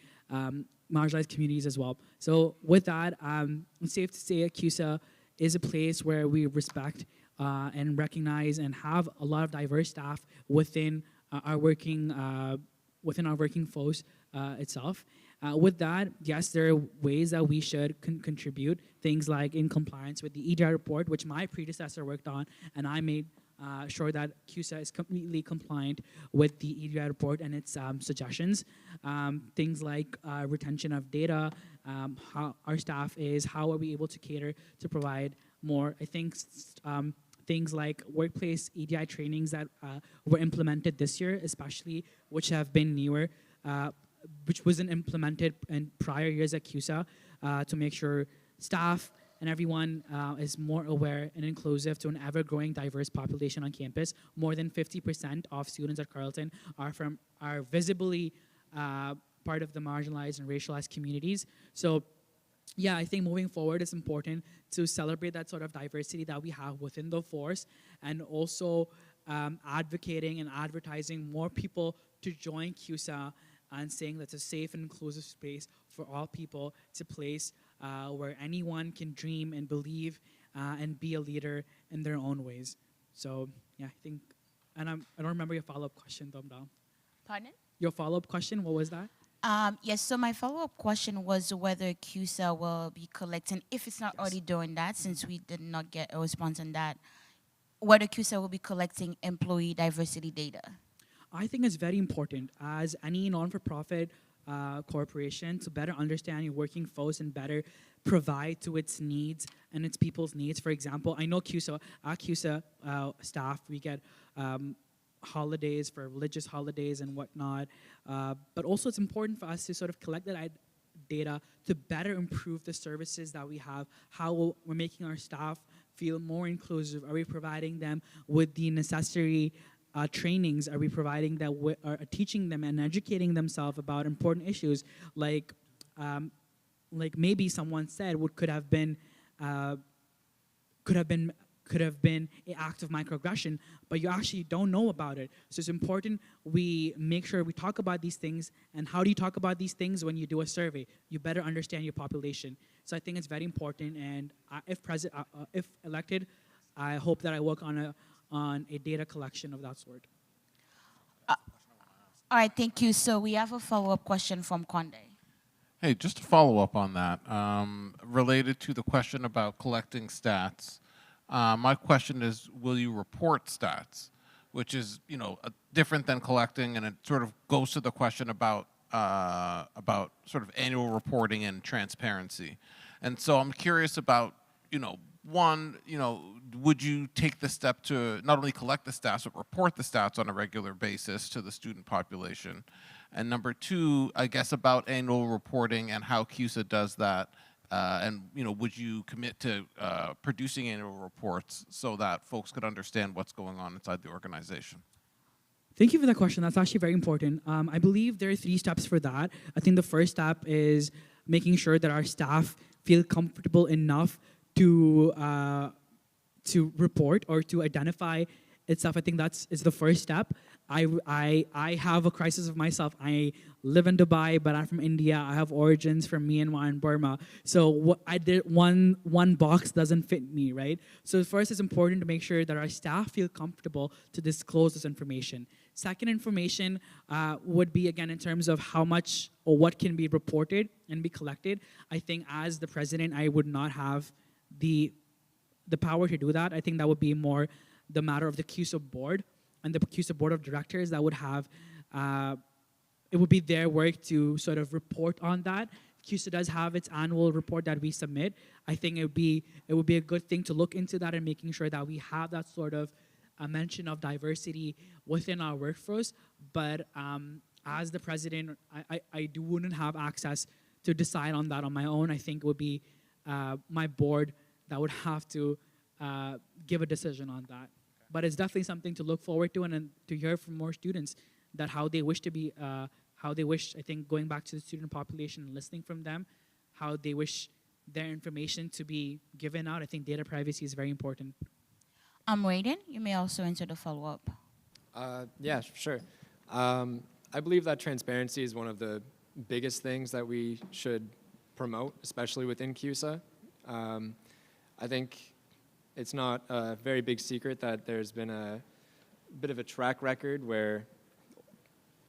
as well. So with that, it's safe to say CUSA is a place where we respect and recognize and have a lot of diverse staff within our working force itself. With that, yes, there are ways that we should contribute, things like in compliance with the EDI report, which my predecessor worked on, and I made sure that CUSA is completely compliant with the EDI report and its suggestions. Things like retention of data, how our staff is, how are we able to cater to provide more. I think things like workplace EDI trainings that were implemented this year, especially, which have been newer, which wasn't implemented in prior years at CUSA, to make sure staff and everyone is more aware and inclusive to an ever-growing diverse population on campus. More than 50% of students at Carleton are visibly part of the marginalized and racialized communities. So yeah, I think moving forward, it's important to celebrate that sort of diversity that we have within the force, and also advocating and advertising more people to join CUSA, and saying that it's a safe and inclusive space for all people. It's a place where anyone can dream and believe and be a leader in their own ways. So yeah, I think, and I don't remember your follow-up question, Dom. Pardon? Your follow-up question, what was that? Yes, so my follow-up question was whether CUSA will be collecting, if it's not already doing that, since we did not get a response on that, whether CUSA will be collecting employee diversity data. I think it's very important as any non-for-profit corporation to better understand your working force and better provide to its needs and its people's needs. For example, I know our CUSA staff, we get holidays for religious holidays and whatnot, but also it's important for us to sort of collect that data to better improve the services that we have, how we're making our staff feel more inclusive. Are we providing them with the necessary trainings? Are we providing that are teaching them and educating themselves about important issues like maybe someone said what could have been an act of microaggression, but you actually don't know about it. So it's important we make sure we talk about these things. And how do you talk about these things? When you do a survey, you better understand your population. So I think it's very important. And if elected, I hope that I work on a data collection of that sort. All right, thank you. So we have a follow-up question from Conde. Hey, just to follow up on that, related to the question about collecting stats, my question is, will you report stats? Which is, different than collecting, and it sort of goes to the question about sort of annual reporting and transparency. And so I'm curious about, one, would you take the step to not only collect the stats, but report the stats on a regular basis to the student population? And number two, I guess about annual reporting and how CUSA does that. And would you commit to producing annual reports so that folks could understand what's going on inside the organization? Thank you for that question. That's actually very important. I believe there are 3 steps for that. I think the first step is making sure that our staff feel comfortable enough to report or to identify itself. I think is the first step. I have a crisis of myself. I live in Dubai, but I'm from India. I have origins from Myanmar and Burma. So one box doesn't fit me, right? So first, it's important to make sure that our staff feel comfortable to disclose this information. Second, information would be, again, in terms of how much or what can be reported and be collected. I think as the president, I would not have the power to do that. I think that would be more the matter of the CUSA board and the CUSA board of directors that would have, it would be their work to sort of report on that. CUSA does have its annual report that we submit. I think it would be a good thing to look into that and making sure that we have that sort of a mention of diversity within our workforce. But as the president, I wouldn't have access to decide on that on my own. I think it would be my board that would have to give a decision on that. But it's definitely something to look forward to, and to hear from more students that how they wish, I think, going back to the student population and listening from them, how they wish their information to be given out. I think data privacy is very important. Raiden, you may also answer the follow-up. Yeah, sure. I believe that transparency is one of the biggest things that we should promote, especially within CUSA. I think it's not a very big secret that there's been a bit of a track record where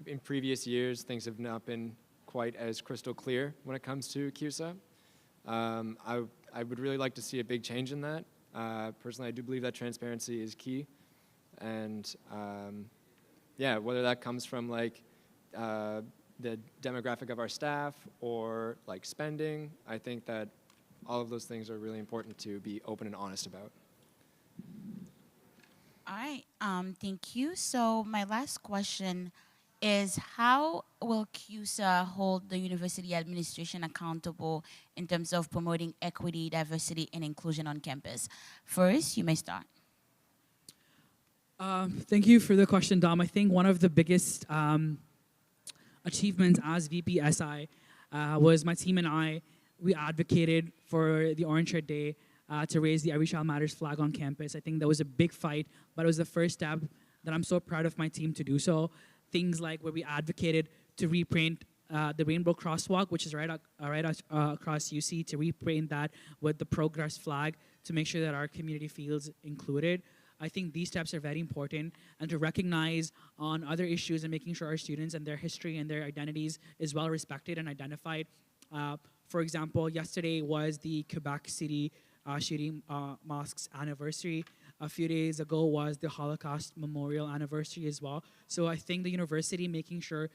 in previous years things have not been quite as crystal clear when it comes to CUSA. I would really like to see a big change in that. Personally, I do believe that transparency is key. And yeah, whether that comes from like the demographic of our staff or like spending, I think that all of those things are really important to be open and honest about. All right, thank you. So my last question is, how will CUSA hold the university administration accountable in terms of promoting equity, diversity, and inclusion on campus? First, you may start. Thank you for the question, Dom. I think one of the biggest achievements as VPSI was my team and I, we advocated for the Orange Shirt Day to raise the Every Child Matters flag on campus. I think that was a big fight, but it was the first step that I'm so proud of my team to do so. Things like where we advocated to reprint the rainbow crosswalk, which is right across UC, to reprint that with the Progress flag to make sure that our community feels included. I think these steps are very important, and to recognize on other issues and making sure our students and their history and their identities is well respected and identified. For example, yesterday was the Quebec City shooting mosque's anniversary. A few days ago was the Holocaust Memorial anniversary as well. So I think the university making sure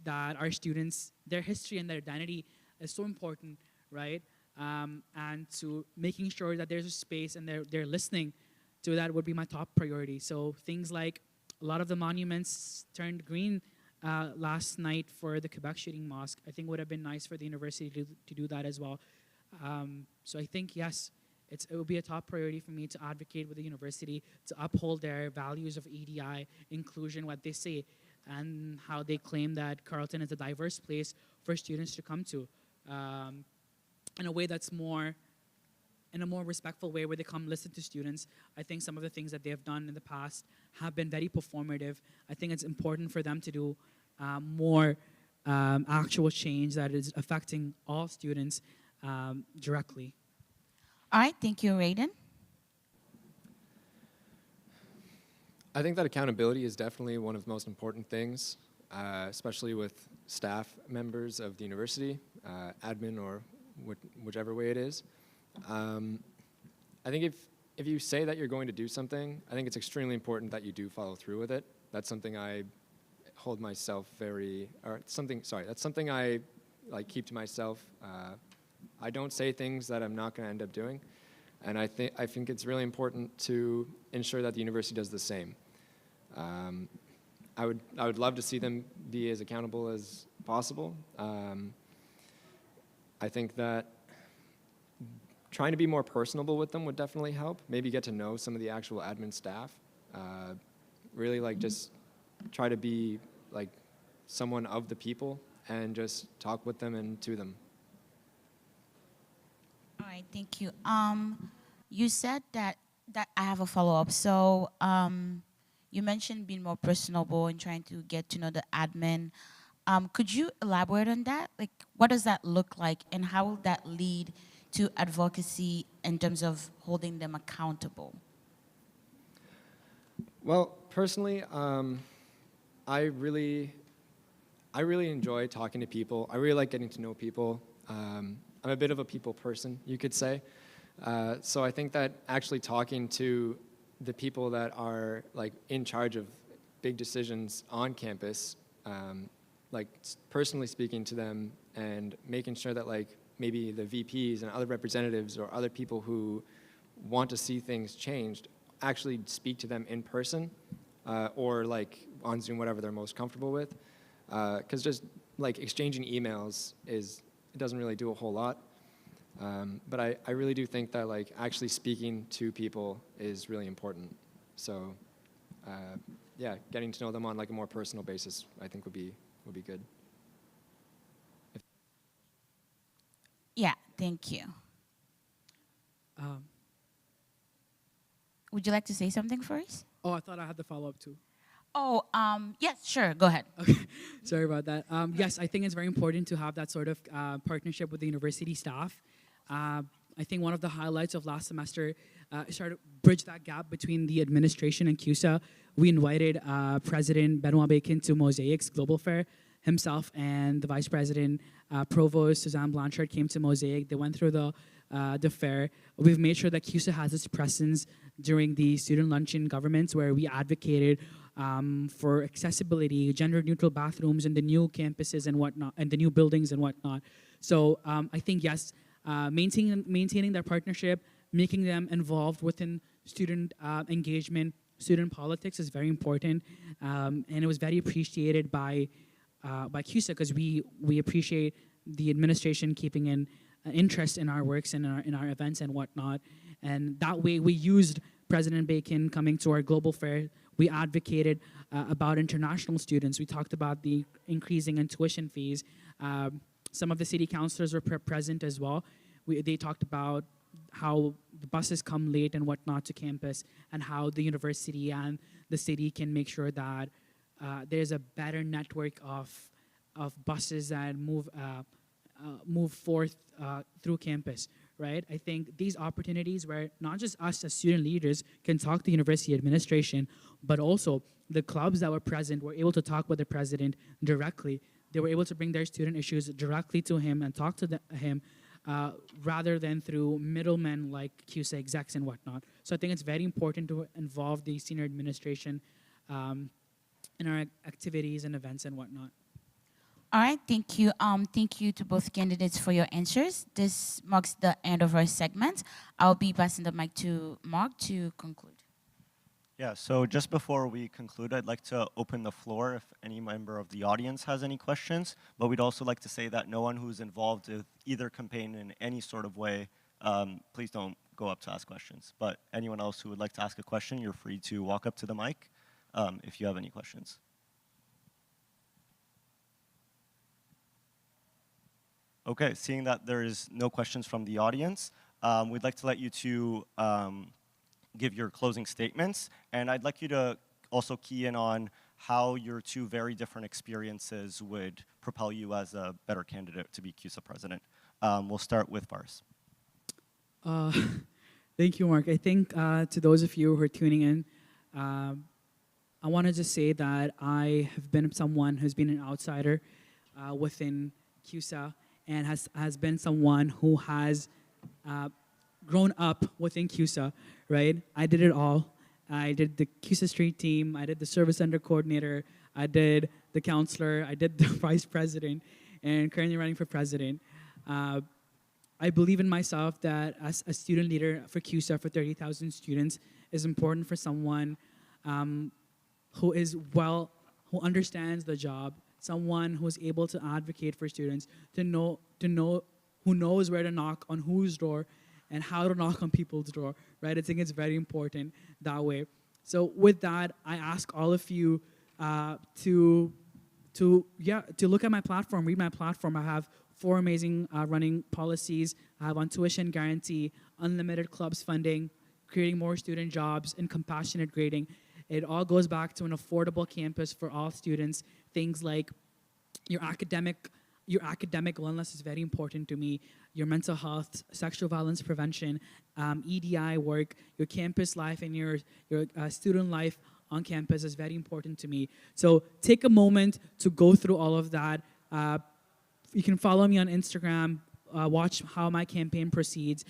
that our students, their history and their identity is so important, right? And to making sure that there's a space and they're listening to that would be my top priority. So things like a lot of the monuments turned green last night for the Quebec shooting mosque. I think would have been nice for the university to do that as well. So I think, yes, it will be a top priority for me to advocate with the university to uphold their values of EDI, inclusion, what they say, and how they claim that Carleton is a diverse place for students to come to in a way that's more, in a more respectful way where they come listen to students. I think some of the things that they have done in the past have been very performative. I think it's important for them to do more actual change that is affecting all students directly. All right, thank you, Raiden. I think that accountability is definitely one of the most important things, especially with staff members of the university, admin or whichever way it is. I think if you say that you're going to do something, I think it's extremely important that you do follow through with it. That's something I hold myself that's something I like keep to myself. I don't say things that I'm not going to end up doing, and I think it's really important to ensure that the university does the same. I would love to see them be as accountable as possible. I think that trying to be more personable with them would definitely help. Maybe get to know some of the actual admin staff. Really like just try to be like someone of the people and just talk with them and to them. All right, thank you. You said that I have a follow-up. So you mentioned being more personable and trying to get to know the admin. Could you elaborate on that? Like, what does that look like, and how will that lead to advocacy in terms of holding them accountable? Well, personally, I really enjoy talking to people. I really like getting to know people. I'm a bit of a people person, you could say. So I think that actually talking to the people that are like in charge of big decisions on campus, like personally speaking to them and making sure that like maybe the VPs and other representatives or other people who want to see things changed actually speak to them in person or like on Zoom, whatever they're most comfortable with. Because just like exchanging emails it doesn't really do a whole lot. But I really do think that like actually speaking to people is really important. So yeah, getting to know them on like a more personal basis I think would be good. Yeah, thank you. Would you like to say something first? Oh, I thought I had the follow-up too. Oh, yes, sure, go ahead. Okay, sorry about that. Yes, I think it's very important to have that sort of partnership with the university staff. I think one of the highlights of last semester is try to bridge that gap between the administration and CUSA. We invited President Benoit Bacon to Mosaic's Global Fair. Himself and the Vice President, Provost Suzanne Blanchard came to Mosaic. They went through the fair. We've made sure that CUSA has its presence during the student luncheon governments where we advocated for accessibility, gender-neutral bathrooms in the new campuses and whatnot, and the new buildings and whatnot. So I think, yes, maintaining their partnership, making them involved within student engagement, student politics is very important. And it was very appreciated by by CUSA, because we appreciate the administration keeping an interest in our works and in our events and whatnot. And that way, we used President Bacon coming to our global fair. We advocated about international students. We talked about the increasing in tuition fees. Some of the city councilors were present as well. They talked about how the buses come late and whatnot to campus, and how the university and the city can make sure that there's a better network of buses that move forth through campus, right? I think these opportunities where not just us as student leaders can talk to university administration, but also the clubs that were present were able to talk with the president directly. They were able to bring their student issues directly to him and talk to him rather than through middlemen like CUSA execs and whatnot. So I think it's very important to involve the senior administration in our activities and events and whatnot. All right, thank you. Thank you to both candidates for your answers. This marks the end of our segment. I'll be passing the mic to Mark to conclude. Yeah, so just before we conclude, I'd like to open the floor if any member of the audience has any questions. But we'd also like to say that no one who's involved with either campaign in any sort of way, please don't go up to ask questions. But anyone else who would like to ask a question, you're free to walk up to the mic if you have any questions. Okay, seeing that there is no questions from the audience, we'd like to let you to give your closing statements. And I'd like you to also key in on how your two very different experiences would propel you as a better candidate to be CUSA president. We'll start with Faris. Thank you, Mark. I think to those of you who are tuning in, I want to just say that I have been someone who's been an outsider within CUSA, and has been someone who has grown up within CUSA, right? I did it all. I did the CUSA street team. I did the service center coordinator. I did the counselor. I did the vice president, and currently running for president. I believe in myself that as a student leader for CUSA for 30,000 students is important for someone who understands the job, someone who is able to advocate for students, who knows where to knock on whose door and how to knock on people's door, right? I think it's very important that way. So with that, I ask all of you to look at my platform, read my platform. I have 4 amazing running policies. I have on tuition guarantee, unlimited clubs funding, creating more student jobs, and compassionate grading. It all goes back to an affordable campus for all students. Things like your academic wellness is very important to me. Your mental health, sexual violence prevention, EDI work, your campus life, and your student life on campus is very important to me. So take a moment to go through all of that. You can follow me on Instagram, watch how my campaign proceeds,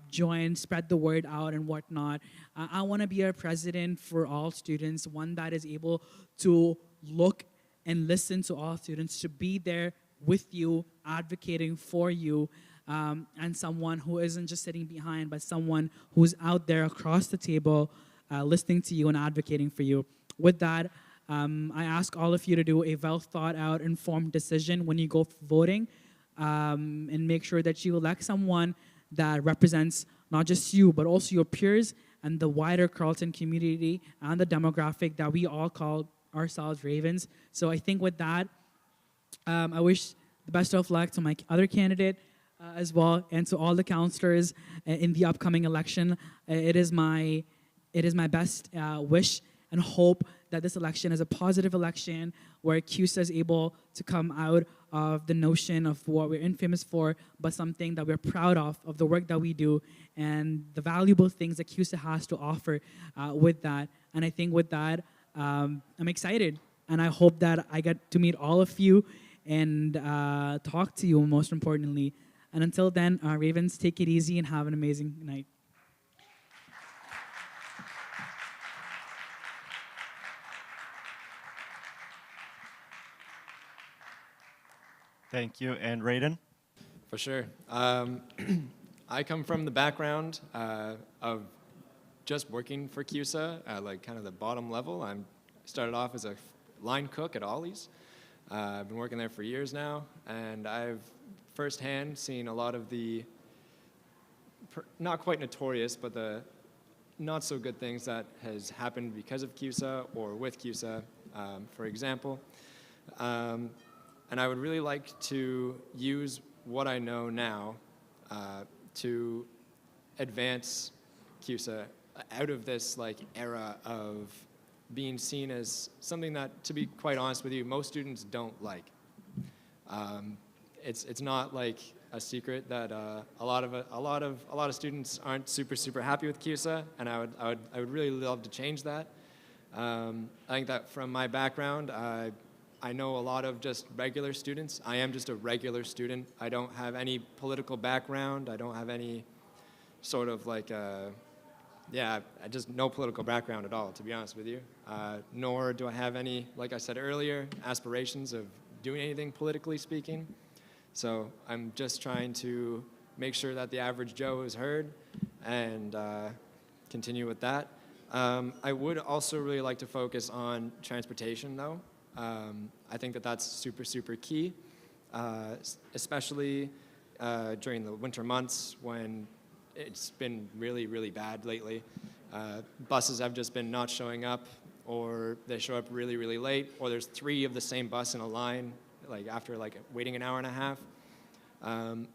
join, spread the word out and whatnot. I want to be a president for all students, one that is able to look and listen to all students, to be there with you, advocating for you, and someone who isn't just sitting behind, but someone who's out there across the table, listening to you and advocating for you. With that, I ask all of you to do a well-thought-out, informed decision when you go for voting, and make sure that you elect someone that represents not just you, but also your peers and the wider Carleton community and the demographic that we all call ourselves Ravens. So I think with that, I wish the best of luck to my other candidate as well, and to all the counselors in the upcoming election. It is my best wish and hope that this election is a positive election where CUSA is able to come out of the notion of what we're infamous for, but something that we're proud of the work that we do and the valuable things that CUSA has to offer with that. And I think with that, I'm excited, and I hope that I get to meet all of you and talk to you, most importantly. And until then, Ravens, take it easy and have an amazing night. Thank you. And Raiden? For sure. I come from the background of just working for CUSA at like kind of the bottom level. I started off as a line cook at Ollie's. I've been working there for years now, and I've firsthand seen a lot of the not quite notorious, but the not so good things that has happened because of CUSA or with CUSA, for example. And I would really like to use what I know now to advance CUSA out of this like era of being seen as something that, to be quite honest with you, most students don't like. It's not like a secret that a lot of students aren't super happy with CUSA, and I would really love to change that. I think that from my background, I know a lot of just regular students. I am just a regular student. I don't have any political background. I don't have any sort of like I just no political background at all, to be honest with you. Nor do I have any, like I said earlier, aspirations of doing anything politically speaking. So I'm just trying to make sure that the average Joe is heard and continue with that. I would also really like to focus on transportation, though. I think that that's super key, especially during the winter months when it's been really bad lately. Buses have just been not showing up, or they show up really late, or there's 3 of the same bus in a line, like after like waiting an hour and a half.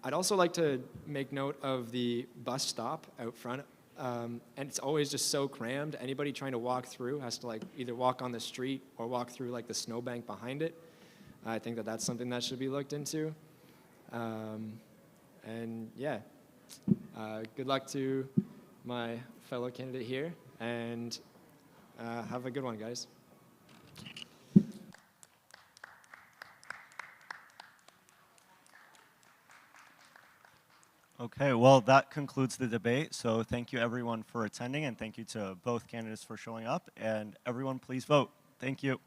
I'd also like to make note of the bus stop out front, and it's always just so crammed. Anybody trying to walk through has to like either walk on the street or walk through like the snowbank behind it. I think that that's something that should be looked into. And yeah, good luck to my fellow candidate here, and have a good one, guys. Okay, well, that concludes the debate. So thank you, everyone, for attending, and thank you to both candidates for showing up. And everyone, please vote. Thank you.